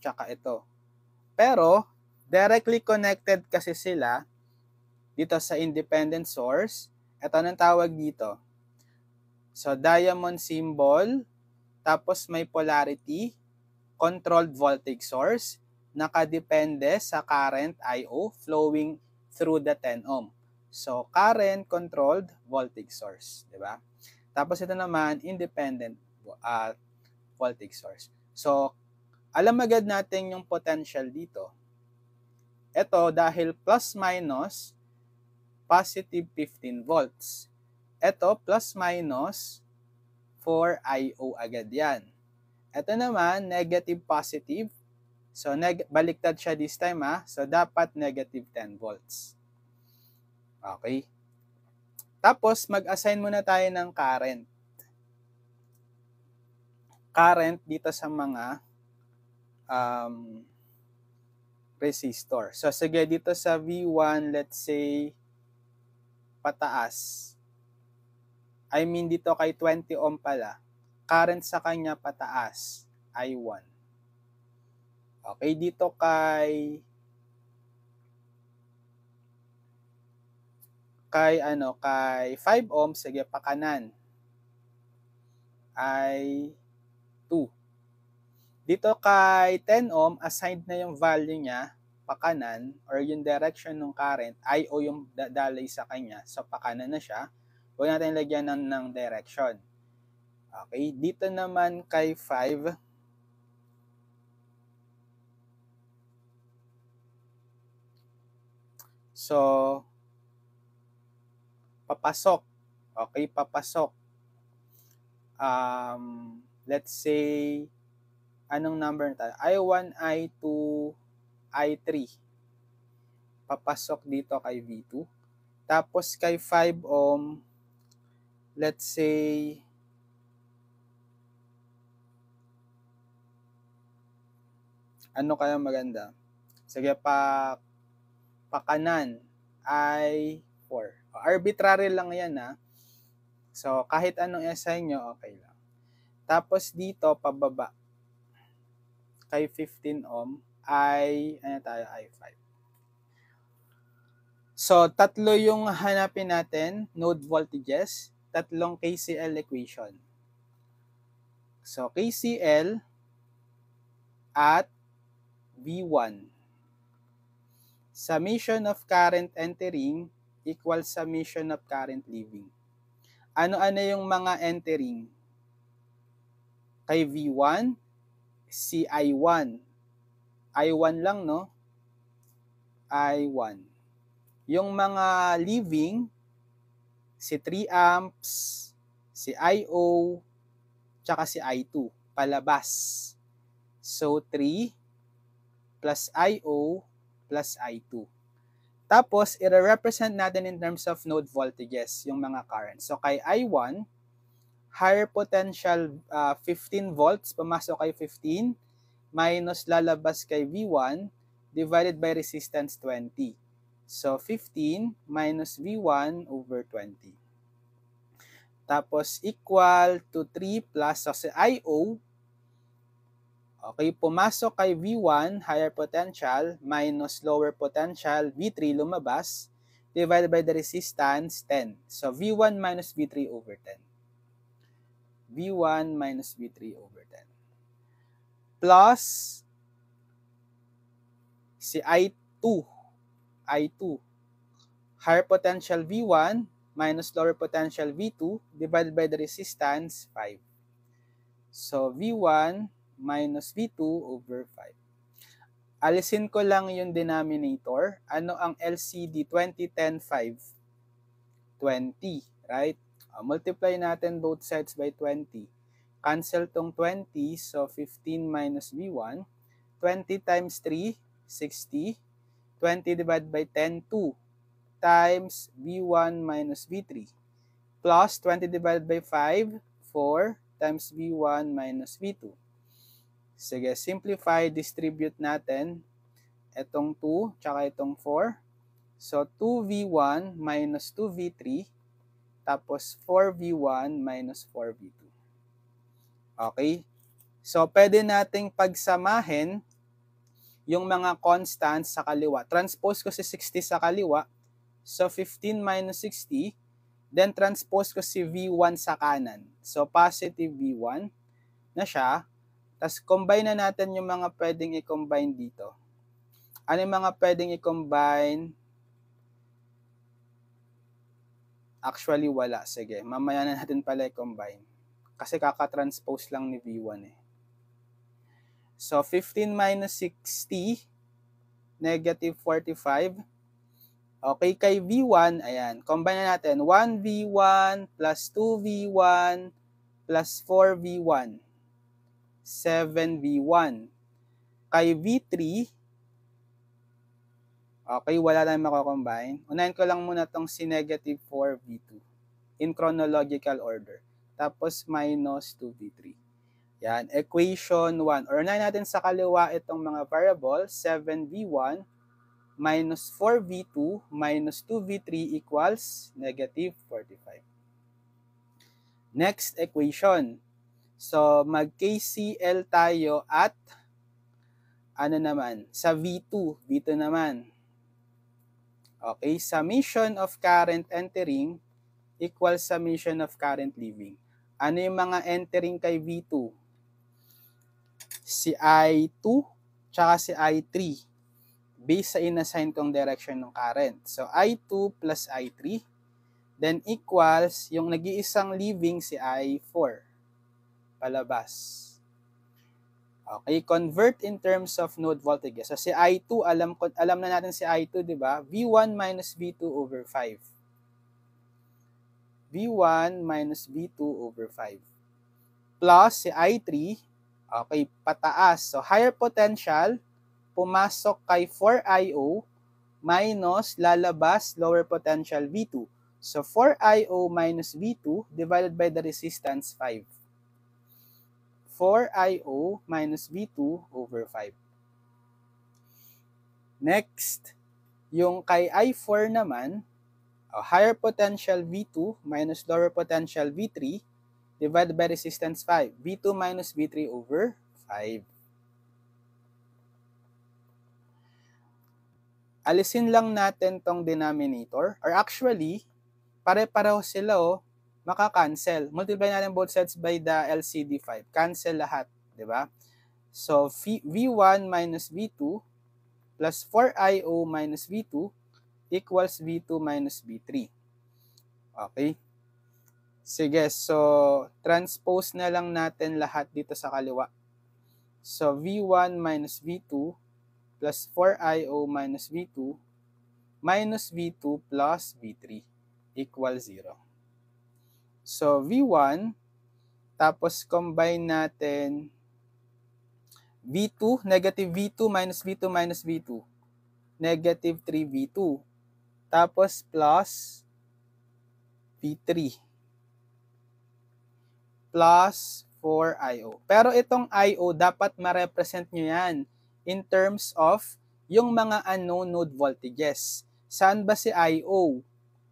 tsaka ito. Pero, directly connected kasi sila dito sa independent source. Ito nang tawag dito. So, diamond symbol, tapos may polarity, controlled voltage source, nakadepende sa current I.O. flowing through the 10 ohm. So, current controlled voltage source, di ba? Tapos ito naman, independent voltage source. So, alam agad natin yung potential dito. Ito, dahil plus minus, positive 15 volts. Ito, plus minus 4 I.O. agad yan. Ito naman, negative positive. So, baliktad siya this time So, dapat negative 10 volts. Okay. Tapos, mag-assign muna tayo ng current. Current dito sa mga resistor. So, sige, dito sa V1, let's say, pataas. I mean, dito kay 20 ohm pala. Current sa kanya pataas, I1. Okay, dito kay 5 ohm, sige, pakanan, I2. Dito kay 10 ohm, assigned na yung value niya, pakanan, or yung direction ng current, I.O. yung dalay sa kanya, so pakanan na siya. Huwag natin lagyan ng direction. Okay, dito naman kay 5, so, papasok. Okay, papasok. Let's say, anong number na tayo? I1, I2, I3. Papasok dito kay V2. Tapos kay 5 ohm, let's say, ano kaya maganda? Sige, pakanan, I4. Arbitrary lang yan So, kahit anong assign nyo, okay lang. Tapos dito, pababa. Kay 15 ohm, I5. So, tatlo yung hanapin natin, node voltages, tatlong KCL equation. So, KCL at V1. Summation of current entering equals summation of current leaving. Ano-ano yung mga entering? Kay V1, si I1. I1 lang, no? I1. Yung mga leaving, si 3 amps, si I.O., tsaka si I2, palabas. So, 3 plus I.O. plus I2. Tapos, i-represent natin in terms of node voltages, yung mga currents. So, kay I1, higher potential 15 volts, pumasok kay 15, minus lalabas kay V1, divided by resistance 20. So, 15 minus V1 over 20. Tapos, equal to 3 plus, so si I.O., okay, pumasok kay V1, higher potential, minus lower potential, V3 lumabas, divided by the resistance, 10. So, V1 minus V3 over 10. V1 minus V3 over 10. Plus, si I2. Higher potential V1 minus lower potential V2 divided by the resistance, 5. So, V1 minus V2 over 5. Alisin ko lang yung denominator. Ano ang LCD? 20, 10, 5. 20, right? Multiply natin both sides by 20. Cancel tong 20, so 15 minus V1. 20 times 3, 60. 20 divided by 10, 2 times V1 minus V3. Plus 20 divided by 5, 4 times V1 minus V2. Sige, simplify, distribute natin itong 2 tsaka itong 4. So 2V1 minus 2V3 tapos 4V1 minus 4V2. Okay? So pwede nating pagsamahin yung mga constants sa kaliwa. Transpose ko si 60 sa kaliwa. So 15 minus 60. Then transpose ko si V1 sa kanan. So positive V1 na siya. Tapos combine na natin yung mga pwedeng i-combine dito. Ano yung mga pwedeng i-combine? Actually, wala. Sige, mamaya na natin pala i-combine. Kasi kaka-transpose lang ni V1 eh. So, 15 minus 60, negative 45. Okay, kay V1, ayan, combine na natin. 1V1 plus 2V1 plus 4V1. 7V1. Kay V3, okay, wala tayong makakombine. Unahin ko lang muna itong si negative 4V2 in chronological order. Tapos minus 2V3. Yan, equation 1. Or unahin natin sa kaliwa itong mga variables. 7V1 minus 4V2 minus 2V3 equals negative 45. Next equation. So, mag-KCL tayo at ano naman? Sa V2. V2 naman. Okay, summation of current entering equals summation of current leaving. Ano yung mga entering kay V2? Si I2 tsaka si I3 based sa inassign kong direction ng current. So, I2 plus I3 then equals yung nag-iisang leaving si I4 palabas. Okay, convert in terms of node voltages. So, si I2, alam na natin si I2, di ba? V1 minus V2 over 5. V1 minus V2 over 5. Plus si I3, okay, pataas. So, higher potential, pumasok kay 4IO minus lalabas lower potential V2. So, 4IO minus V2 divided by the resistance 5. 4IO minus V2 over 5. Next, yung kay I4 naman, higher potential V2 minus lower potential V3 divided by resistance 5. V2 minus V3 over 5. Alisin lang natin tong denominator. Or actually, pare-pareho sila maka-cancel. Multiply natin both sides by the LCD 5. Cancel lahat, di ba? So, V1 minus V2 plus 4IO minus V2 equals V2 minus V3. Okay? Sige, so transpose na lang natin lahat dito sa kaliwa. So, V1 minus V2 plus 4IO minus V2 minus V2 plus V3 equals 0. So, V1, tapos combine natin V2, negative V2 minus V2 minus V2. Negative 3V2. Tapos plus V3. Plus 4IO. Pero itong IO, dapat ma-represent nyo yan in terms of yung mga unknown node voltages. Saan ba si IO?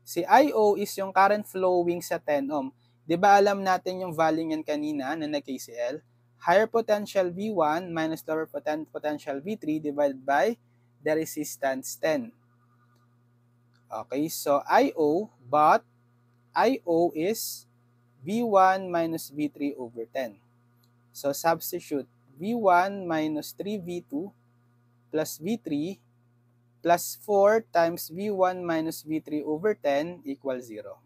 Si IO is yung current flowing sa 10 ohm. Di ba alam natin yung value niyan kanina na nag-KCL? Higher potential V1 minus lower potential V3 divided by the resistance 10. Okay, so IO, but IO is V1 minus V3 over 10. So substitute V1 minus 3V2 plus V3 plus 4 times V1 minus V3 over 10 equals 0.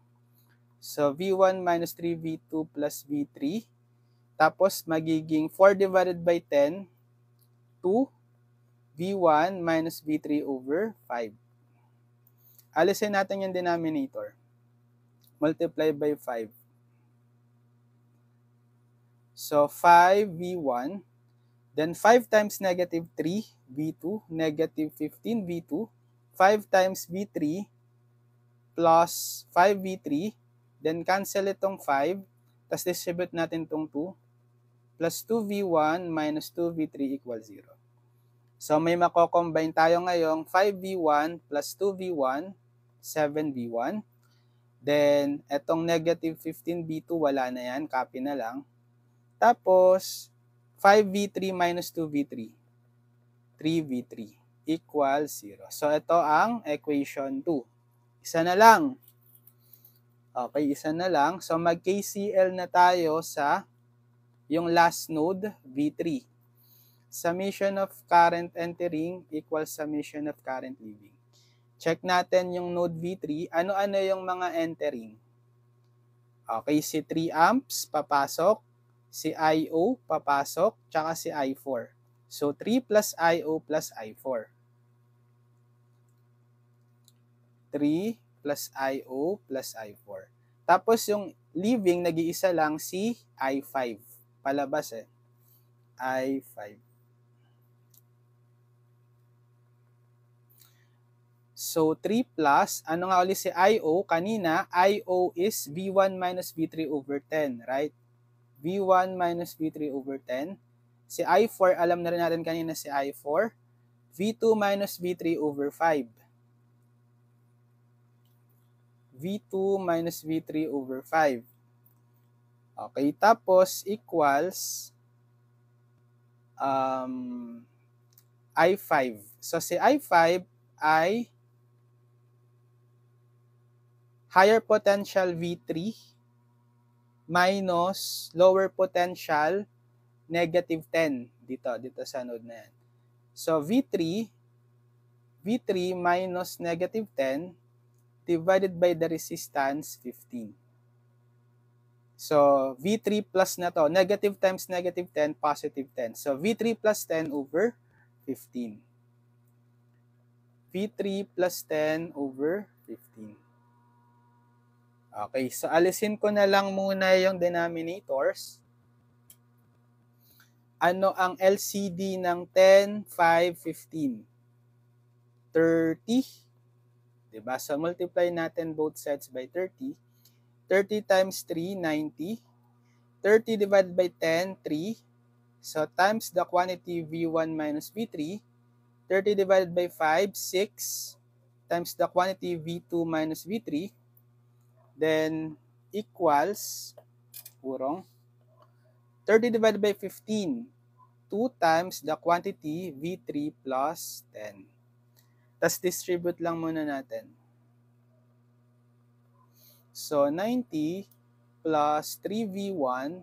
So, V1 minus 3V2 plus V3. Tapos, magiging 4 divided by 10, 2 V1 minus V3 over 5. Alisin natin yung denominator. Multiply by 5. So, 5v1. Then, 5 times negative 3v2, negative 15v2. 5 times v3 plus 5v3. Then, cancel itong 5. Tapos, distribute natin itong 2. Plus 2v1 minus 2v3 equals 0. So, may mako-combine tayo ngayong 5v1 plus 2v1, 7v1. Then, etong negative 15v2, wala na yan. Copy na lang. Tapos, 5v3 minus 2v3. 3v3 equals 0. So, ito ang equation 2. Isa na lang. Okay, isa na lang. So, mag-KCL na tayo sa yung last node, V3. Summation of current entering equals summation of current leaving. Check natin yung node V3. Ano-ano yung mga entering? Okay, si 3 amps papasok, si IO papasok, tsaka si I4. So, 3 plus IO plus I4. 3 plus IO plus I4. Tapos yung leaving, nag-iisa lang si I5. Palabas I5. So, 3 plus, ano nga ulit si IO? Kanina, IO is V1 minus V3 over 10, right? V1 minus V3 over 10. Si I4, alam na rin natin kanina si I4. V2 minus V3 over 5. V2 minus V3 over 5. Okay, tapos equals I5. So, si I5 ay higher potential V3 minus lower potential negative 10 dito sa node na yan. So, V3 minus negative 10 divided by the resistance 15. So, V3 plus na to. Negative times negative 10, positive 10. So, V3 plus 10 over 15. V3 plus 10 over 15. Okay, so alisin ko na lang muna yung denominators. Ano ang LCD ng 10, 5, 15? 30. Diba? So, multiply natin both sides by 30. 30 times 3, 90. 30 divided by 10, 3. So, times the quantity V1 minus V3. 30 divided by 5, 6. Times the quantity V2 minus V3. Then, equals, purong, 30 divided by 15. 2 times the quantity V3 plus 10. Tapos, distribute lang muna natin. So, 90 plus 3V1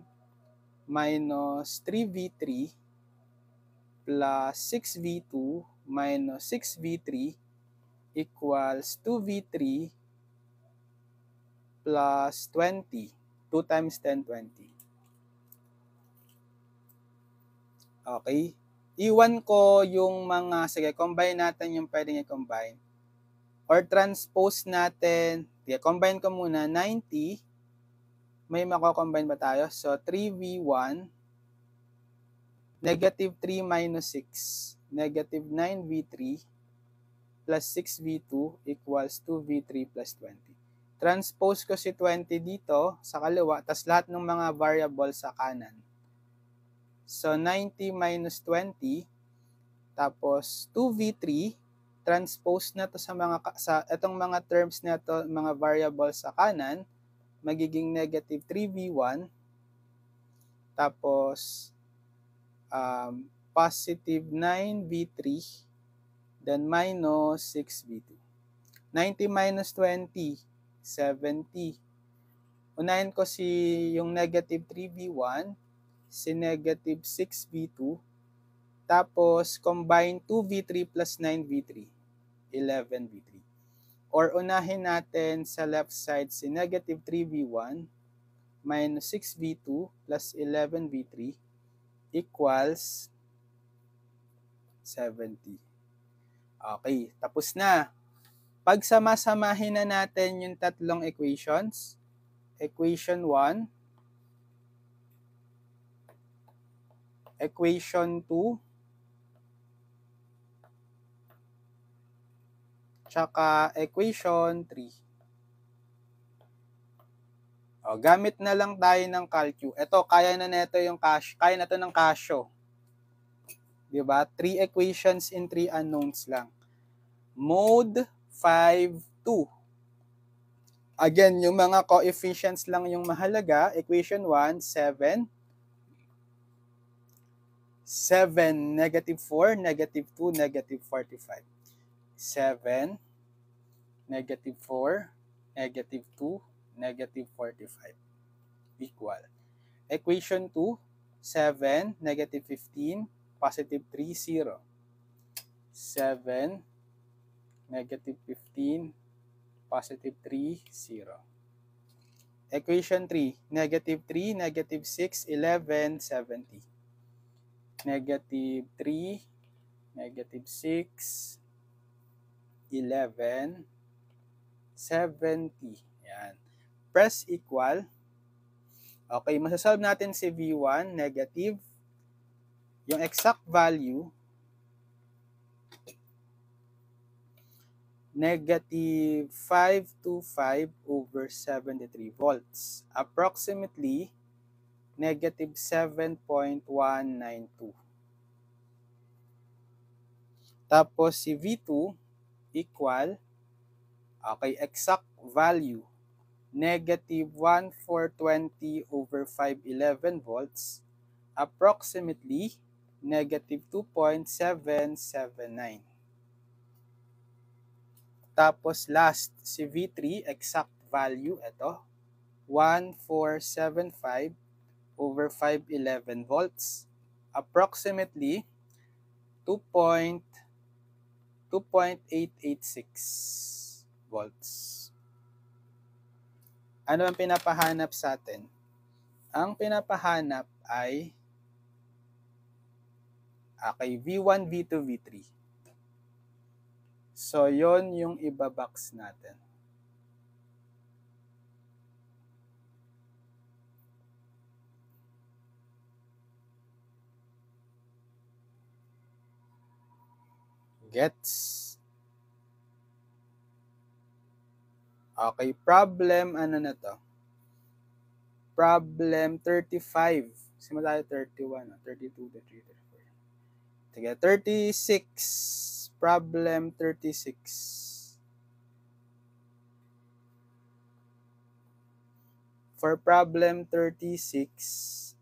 minus 3V3 plus 6V2 minus 6V3 equals 2V3 plus 20. 2 times 10, 20. Okay. Iwan ko yung mga, sige, combine natin yung pwedeng i-combine. Or transpose natin, yeah, combine ko muna, 90, may mako-combine ba tayo? So, 3V1, negative 3 minus 6, negative 9V3, plus 6V2 equals 2V3 plus 20. Transpose ko si 20 dito sa kaliwa, tas lahat ng mga variable sa kanan. So, 90 minus 20, tapos 2V3, transpose na to sa itong mga terms na to, mga variables sa kanan, magiging negative 3V1, tapos positive 9V3, then minus 6V2. 90 minus 20, 70. Unahin ko si yung negative 3V1, si negative 6V2, tapos combine 2V3 plus 9V3, 11V3. Or unahin natin sa left side si negative 3V1 minus 6V2 plus 11V3 equals 70. Okay, tapos na. Pagsama-samahin na natin yung tatlong equations. Equation 1 equation 2, tsaka equation 3. O, gamit na lang tayo ng calcu. Ito, kaya na nito yung kaya na to ng Casio. Diba? 3 equations in 3 unknowns lang. Mode 5, 2. Again, yung mga coefficients lang yung mahalaga. Equation 1, 7. 7, negative 4, negative 2, negative 45. 7, negative 4, negative 2, negative 45. Equal. Equation 2, 7, negative 15, positive 3, 0. 7, negative 15, positive 3, 0. Equation 3, negative 3, negative 6, 11, 70. Negative 3, negative 6, 11, 70. Yan. Press equal. Okay, masasolve natin si V1, negative. Yung exact value, negative 525 over 73 volts. Approximately, negative 7.192. Tapos si V2 equal, okay, exact value, negative 1420 over 511 volts, approximately negative 2.779. Tapos last, si V3, exact value, ito, 1475 over 511 volts, approximately 2.886 volts. Ano ang pinapahanap sa atin? Ang pinapahanap ay V1, V2, V3. So, yon yung ibabox natin. Gets? Okay, problem, ano na to? Problem 35. Simula tayo 31, 32, 33, 34. Sige, 36. Problem 36. For problem 36,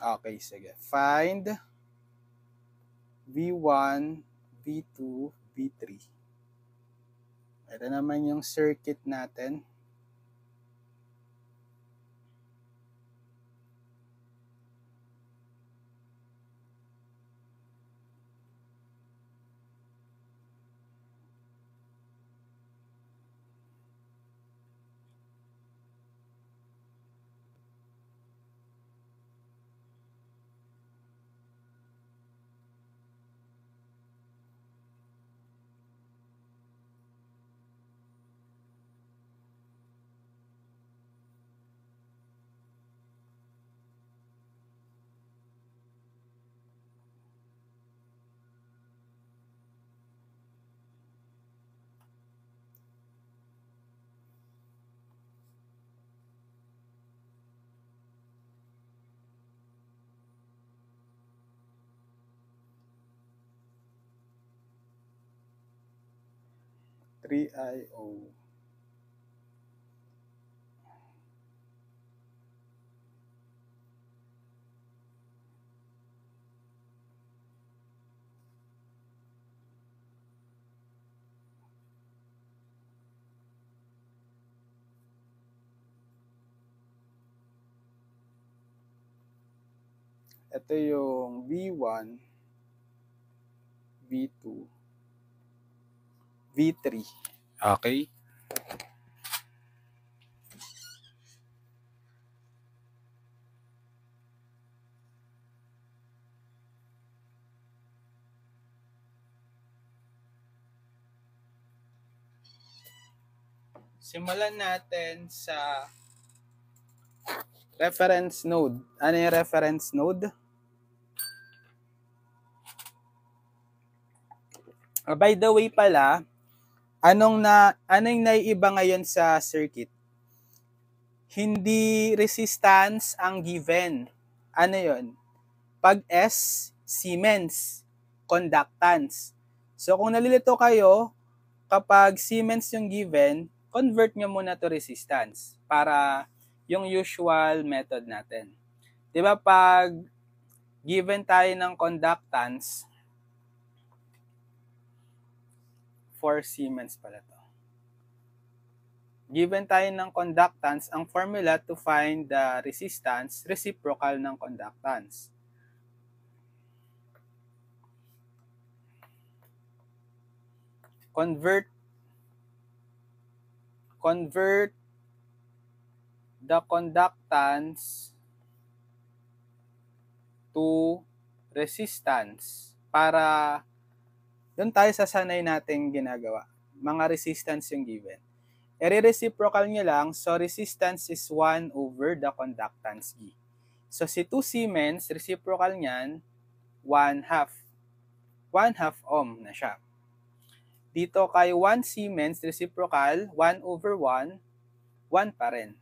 okay, sige. Find V1, V2, V3. Ito naman yung circuit natin. IO. Ito yung V1, V2, V3. Okay? Simulan natin sa Reference node. Ano yung reference node? By the way pala, anong naiiba ngayon sa circuit? Hindi resistance ang given. Ano yon? Pag S, Siemens, conductance. So kung nalilito kayo, kapag Siemens yung given, convert nyo muna to resistance para yung usual method natin. Diba pag given tayo ng conductance, 4 Siemens pala to. Given tayo ng conductance, ang formula to find the resistance, reciprocal ng conductance. Convert the conductance to resistance para doon tayo sa sanay nating ginagawa. Mga resistance yung given. I-reciprocal nyo lang, so resistance is 1 over the conductance G. So si 2 Siemens, reciprocal niyan, 1/2. 1/2 ohm na siya. Dito kay 1 Siemens, reciprocal, 1 over 1, 1 pa rin.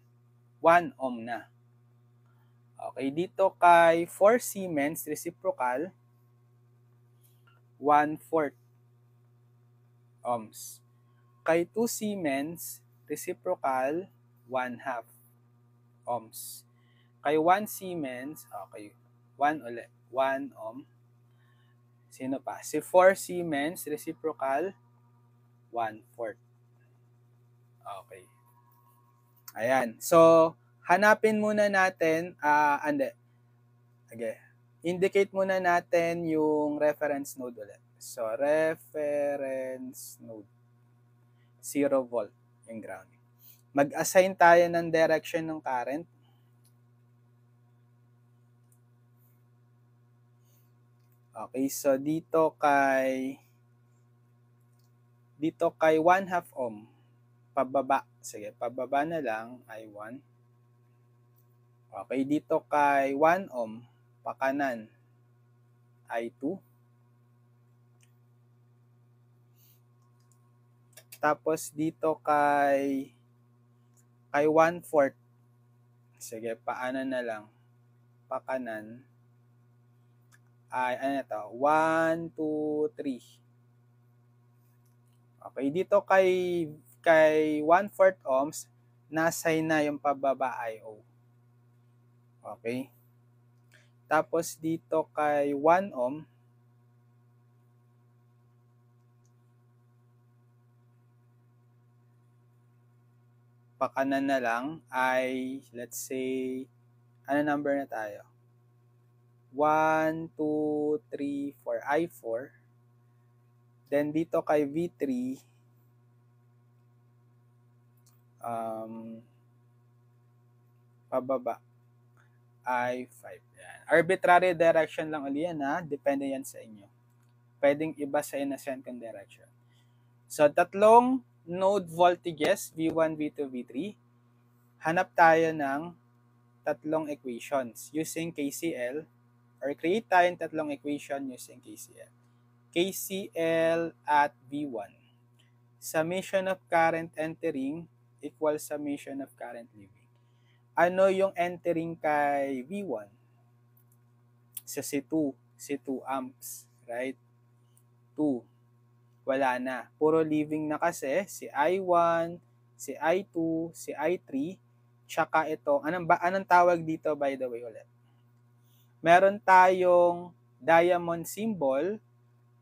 1 ohm na. Okay, dito kay 4 Siemens, reciprocal, 1/4 ohms. Kay 2 Siemens, reciprocal, 1/2 ohms. Kay 1 Siemens, okay, 1 ulit, 1 ohm. Sino pa? Si 4 Siemens, reciprocal, 1/4. Okay. Ayan. So, hanapin muna natin, okay. Indicate muna natin yung reference node ulit. So, reference node. 0 volt yung ground. Mag-assign tayo ng direction ng current. Okay, so dito kay 1/2 ohm, pababa. Sige, pababa na lang, I1. Okay, dito kay 1 ohm, pakanan, I2. Tapos dito kay 1/4, sige, paano na lang, pakanan, ay, ano na to, 1, 2, 3. Okay, dito kay 1/4 ohms, nasay na yung pababa IO. Okay. Tapos dito kay 1 ohm, pakanan na lang ay, let's say, ano number na tayo? 1, 2, 3, 4, I4. Then dito kay V3, pababa, I5. Yan. Arbitrary direction lang ulit yan, ha? Depende yan sa inyo. Pwedeng iba sa innocent direction. So, tatlong node voltages, V1, V2, V3. Hanap tayo ng tatlong equations using KCL, or create tayo ng tatlong equation using KCL. KCL at V1. Summation of current entering equals summation of current leaving. Ano yung entering kay V1? So, si 2 amps, right? 2. Wala na. Puro leaving na kasi, si I1, si I2, si I3, tsaka ito. Anong tawag dito, by the way, ulit? Meron tayong diamond symbol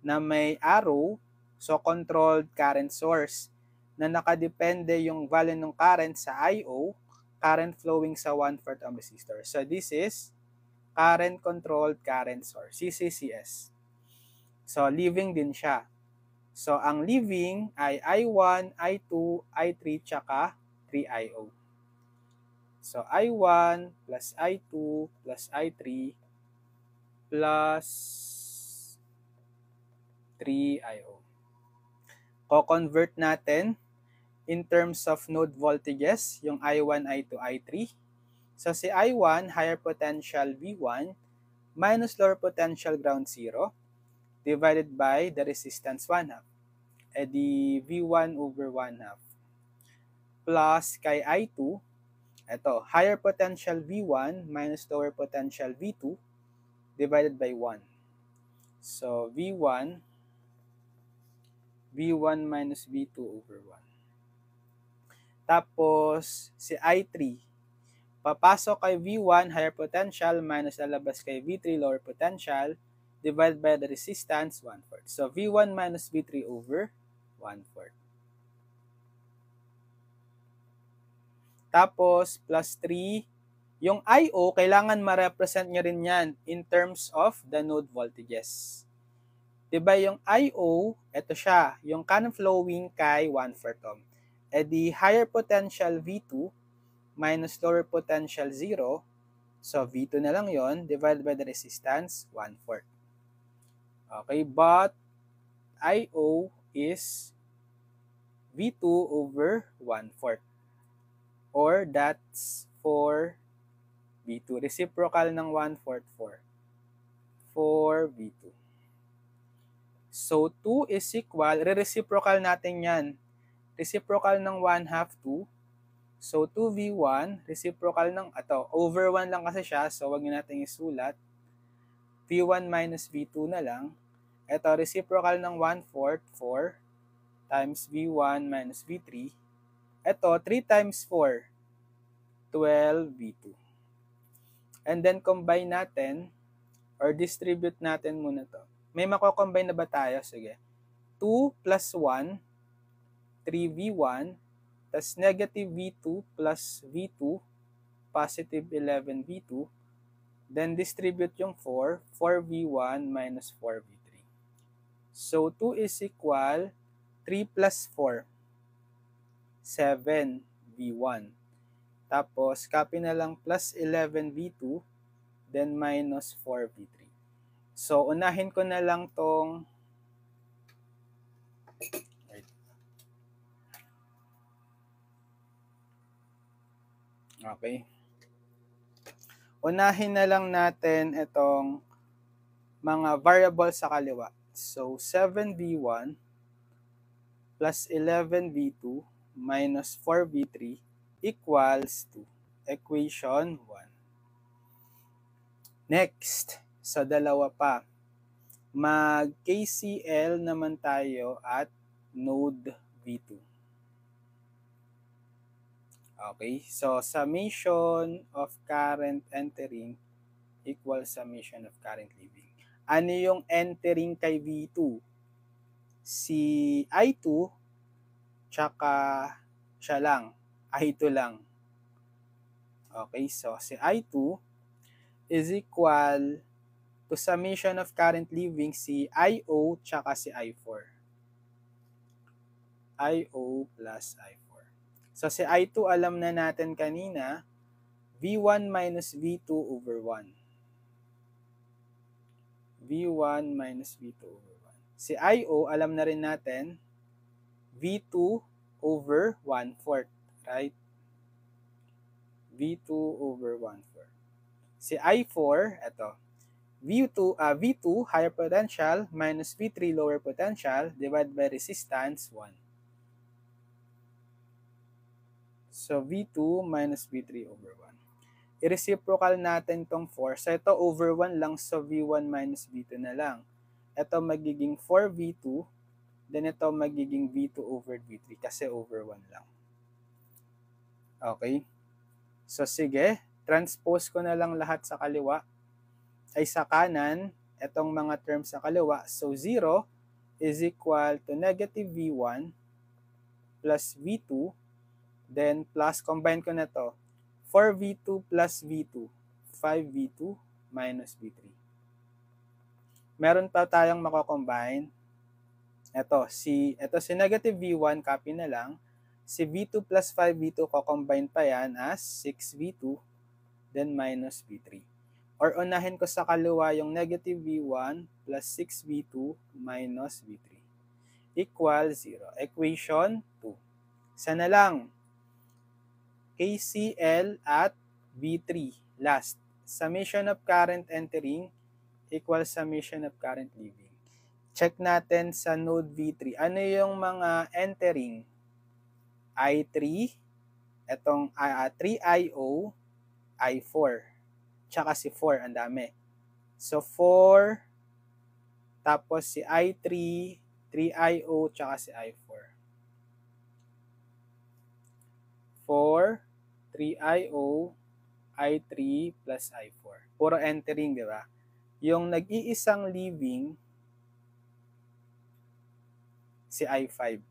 na may arrow, so controlled current source, na nakadepende yung value ng current sa I.O., current flowing sa 1/4 ohm resistor. So this is current controlled current source, CCCS. So leaving din siya. So, ang leaving ay I1, I2, I3, tsaka 3IO. So, I1 plus I2 plus I3 plus 3IO. Co-convert natin in terms of node voltages, yung I1, I2, I3. So si I1, higher potential V1 minus lower potential ground 0 divided by the resistance 1/2. E di V1 over 1/2 plus kay I2, ito, higher potential V1 minus lower potential V2 divided by 1. So V1 minus V2 over 1. Tapos si I3, papasok kay V1 higher potential minus lalabas kay V3 lower potential divided by the resistance 1/4. So V1 minus V3 over 1/4. Tapos plus 3, yung I0 kailangan ma-represent nyo rin yan in terms of the node voltages. Diba yung I0, ito siya, yung current flowing kay 1/4 ohm. E di higher potential V2 minus lower potential 0, so V2 na lang yon divided by the resistance 1/4. Okay, but I0 is V2 over 1/4. Or that's 4 V2. Reciprocal ng 1/4, 4 V2. So 2 is equal, re-reciprocal natin yan. Reciprocal ng 1/2, 2. So 2V1, reciprocal ng, over 1 lang kasi siya, so wag nyo natin isulat. V1 minus V2 na lang. Ito, reciprocal ng 1/4, 4 times V1 minus V3. Ito, 3 times 4, 12 V2. And then combine natin, or distribute natin muna to. May mako-combine na ba tayo? Sige. 2 plus 1, 3V1, tas negative V2 plus V2, positive 11V2, then distribute yung 4, 4V1 minus 4V3. So 2 is equal, 3 plus 4, 7V1. Tapos, copy na lang plus 11V2, then minus 4V3. So, unahin ko na lang tong okay. Unahin na lang natin itong mga variables sa kaliwa. So, 7V1 plus 11V2 minus 4V3 equals to equation 1. Next, sa dalawa pa, mag-KCL naman tayo at node V2. Okay, so summation of current entering equals summation of current leaving. Ano yung entering kay V2? Si I2, tsaka siya lang, I2 lang. Okay, so si I2 is equal to summation of current leaving si I0 tsaka si I4. I0 plus I4. So si I2 alam na natin kanina, V1 minus V2 over 1. V1 minus V2 over 1. Si I0 alam na rin natin, V2 over 1/4, right? V2 over 1/4. Si I4, eto, V2 higher potential minus V3 lower potential divided by resistance 1. So V2 minus V3 over 1. I-reciprocal natin tong 4. So ito over 1 lang, so V1 minus V2 na lang. Ito magiging 4V2, then ito magiging V2 over V3 kasi over 1 lang. Okay? So sige, transpose ko na lang lahat sa kaliwa. Ay sa kanan, itong mga terms sa kaliwa. So 0 is equal to negative V1 plus V2, then plus, combine ko na to, 4V2 plus V2, 5V2 minus V3. Meron pa tayong mako-combine. Ito si negative V1, copy na lang. Si V2 plus 5V2, ko-combine pa yan as 6V2, then minus V3. Or unahin ko sa kaliwa yung negative V1 plus 6V2 minus V3 equal 0. Equation 2. Sana lang, KCL at V3 last. Summation of current entering equals summation of current leaving. Check natin sa node V3. Ano yung mga entering? I3, itong 3IO, I4. Tsaka si 4, ang dami. So 4, tapos si I3, 3IO, tsaka si I4. 4, 3IO, I3 plus I4. Puro entering, di ba? Yung nag-iisang leaving, si I5.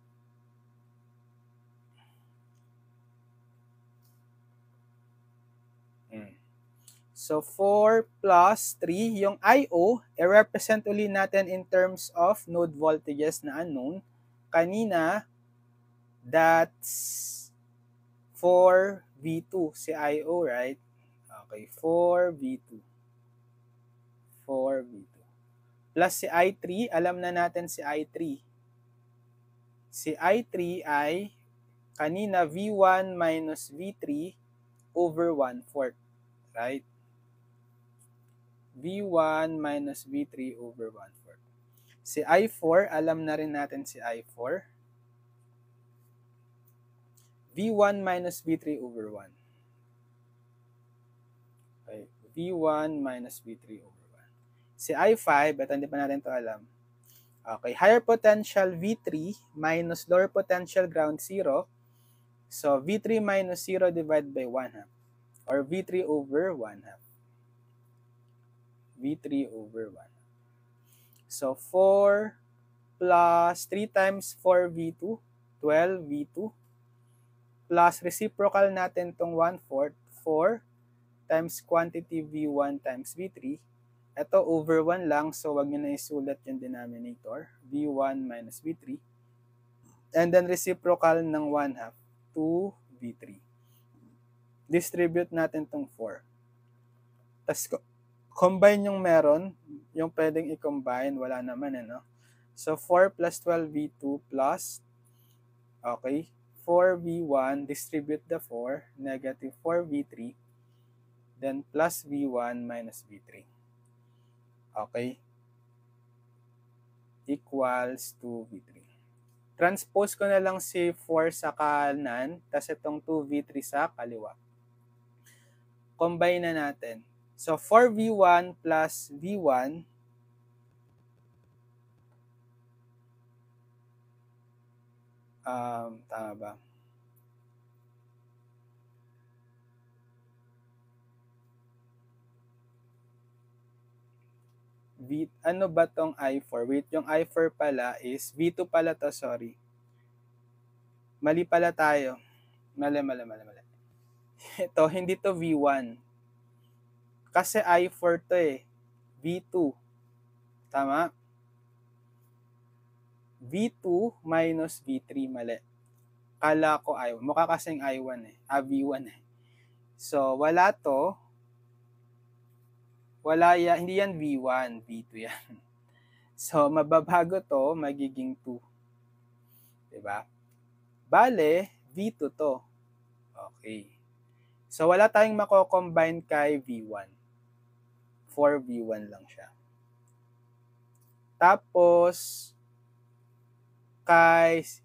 So 4 plus 3, yung IO, i-represent ulit natin in terms of node voltages na unknown. Kanina, that's 4V2, si IO, right? Okay, 4V2. 4V2. Plus si I3, alam na natin si I3. Si I3 ay kanina V1 minus V3 over 1/4, right? V1 minus V3 over 1/4. Si I4, alam na rin natin si I4. V1 minus V3 over 1. Okay. V1 minus V3 over 1. Si I5, ito hindi pa natin ito alam. Okay. Higher potential V3 minus lower potential ground 0. So, V3 minus 0 divided by 1/2. Or V3 over 1/2. V3 over 1. So, 4 plus 3 times 4V2, 12V2. Plus reciprocal natin itong 1/4, 4 times quantity V1 times V3. Ito over 1 lang, so wag nyo na isulat yung denominator. V1 minus V3. And then reciprocal ng 1/2, 2V3. Distribute natin itong 4. Tapos combine yung meron, yung pwedeng i-combine, wala naman no? So 4 plus 12V2 plus, okay, 4V1, distribute the 4, negative 4V3, then plus V1 minus V3. Okay? Equals to V3. Transpose ko na lang si 4 sa kanan, tas itong 2V3 sa kaliwa. Combine na natin. So, 4V1 plus V1, tama ba? Ano ba tong I4? Wait, yung I4 pala is, V2 pala to, sorry. Mali pala tayo. Mali. Ito, hindi to V1. Kasi I4 to eh. V2. Tama? V2 minus V3, mali. Kala ko I1. Mukha kasing I1 eh. V1 eh. So, wala to. Wala yan. Hindi yan V1. V2 yan. So, mababago to. Magiging 2. Diba? Bale, V2 to. Okay. So, wala tayong mako-combine kay V1. 4V1 lang siya. Tapos,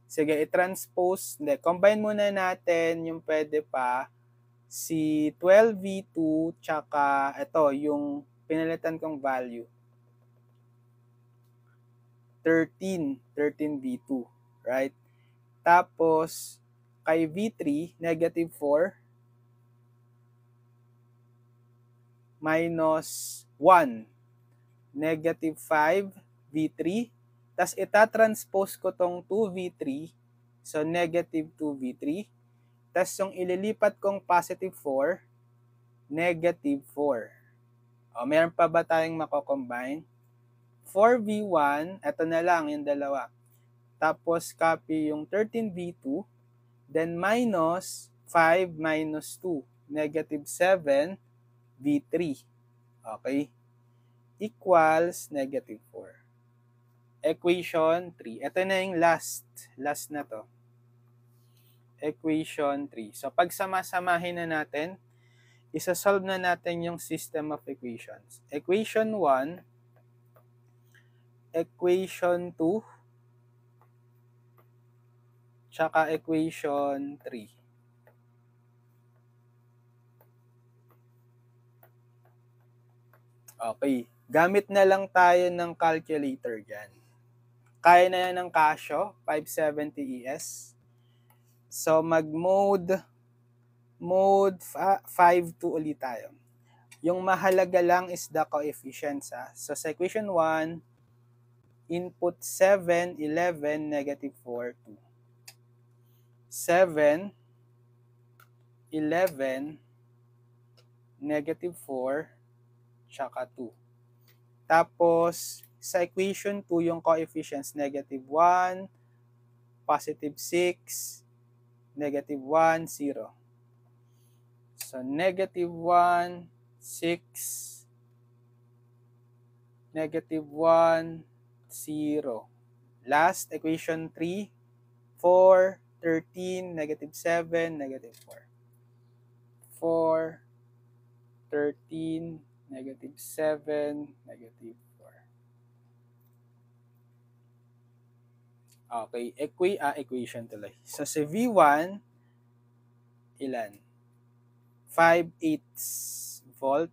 sige, i-transpose. Hindi, combine muna natin yung pwede pa. Si 12V2, tsaka ito, yung pinalitan kong value. 13V2, right? Tapos, kay V3, negative 4, minus 1, negative 5V3, tas itatranspose ko tong 2V3, so negative 2V3, tas yung ililipat kong positive 4, negative 4. O, meron pa ba tayong mako-combine? 4V1, eto na lang yung dalawa. Tapos copy yung 13V2, then minus 5 minus 2, negative 7V3. Okay? Equals negative 4. Equation 3. Ito na yung last na to. Equation 3. So, pag sama-samahin na natin, Isa-solve na natin yung system of equations. Equation 1, equation 2, tsaka equation 3. Okay. Gamit na lang tayo ng calculator dyan. Kaya na yan ng Casio, 570 ES. So, mode 5-2 ulit tayo. Yung mahalaga lang is the coefficients. So, sa equation 1, input 7, 11, negative 4, 2. 7, 11, negative 4, tsaka 2. Tapos, sa equation 2, yung coefficients, negative 1, positive 6, negative 1, 0. So, negative 1, 6, negative 1, 0. Last, equation 3, 4, 13, negative 7, negative 4. 4, 13, negative 7, negative 4. Okay, equation tuloy. So, si V1, ilan? 5/8 volt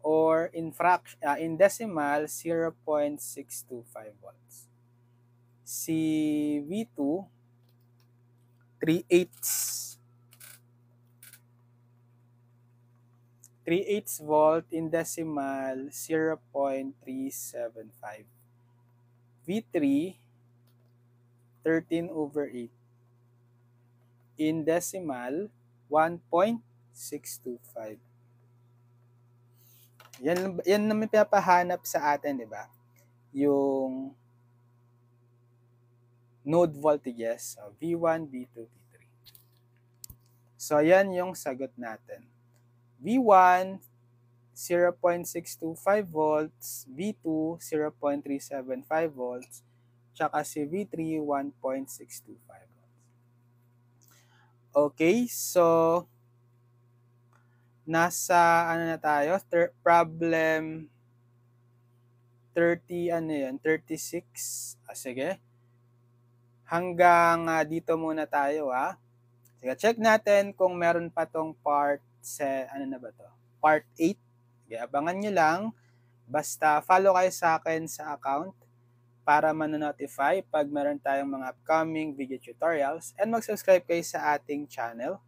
or in decimal 0.625 volts. Si V2 3/8 volt in decimal 0.375. V3 13/8 in decimal 1.625. Yan naman pinapahanap sa atin, di ba? Yung node voltages, so V1, V2, V3. So, yan yung sagot natin. V1, 0.625 volts, V2, 0.375 volts, tsaka si V3, 1.625 volts. Okay, so nasa ano na tayo? Problem 36. Sige. Hanggang dito muna tayo Sige, check natin kung meron pa tong part Part 8. Sige, abangan nyo lang. Basta follow kayo sa akin sa account para manonotify pag meron tayong mga upcoming video tutorials, and mag-subscribe kayo sa ating channel,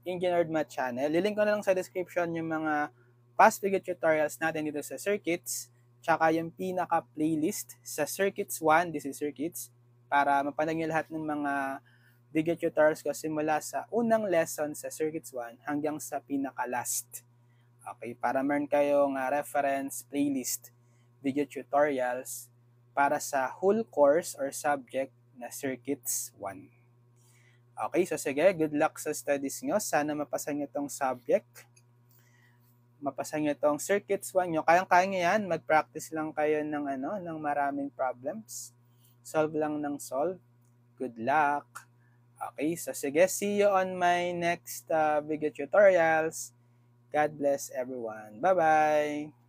Engineered Math Channel. Lilink ko na lang sa description yung mga past video tutorials natin dito sa circuits, tsaka yung pinaka-playlist sa circuits 1, this is circuits, para mapanood nyo lahat ng mga video tutorials ko simula sa unang lesson sa circuits 1 hanggang sa pinaka-last. Okay, para meron kayong reference playlist video tutorials para sa whole course or subject na circuits 1. Okay, so sige, good luck sa studies nyo. Sana mapasa nyo itong subject. Mapasa nyo itong circuits 1 nyo. Kayang-kaya nyo yan. Mag-practice lang kayo ng maraming problems. Solve lang ng solve. Good luck. Okay, so sige, see you on my next video tutorials. God bless everyone. Bye-bye!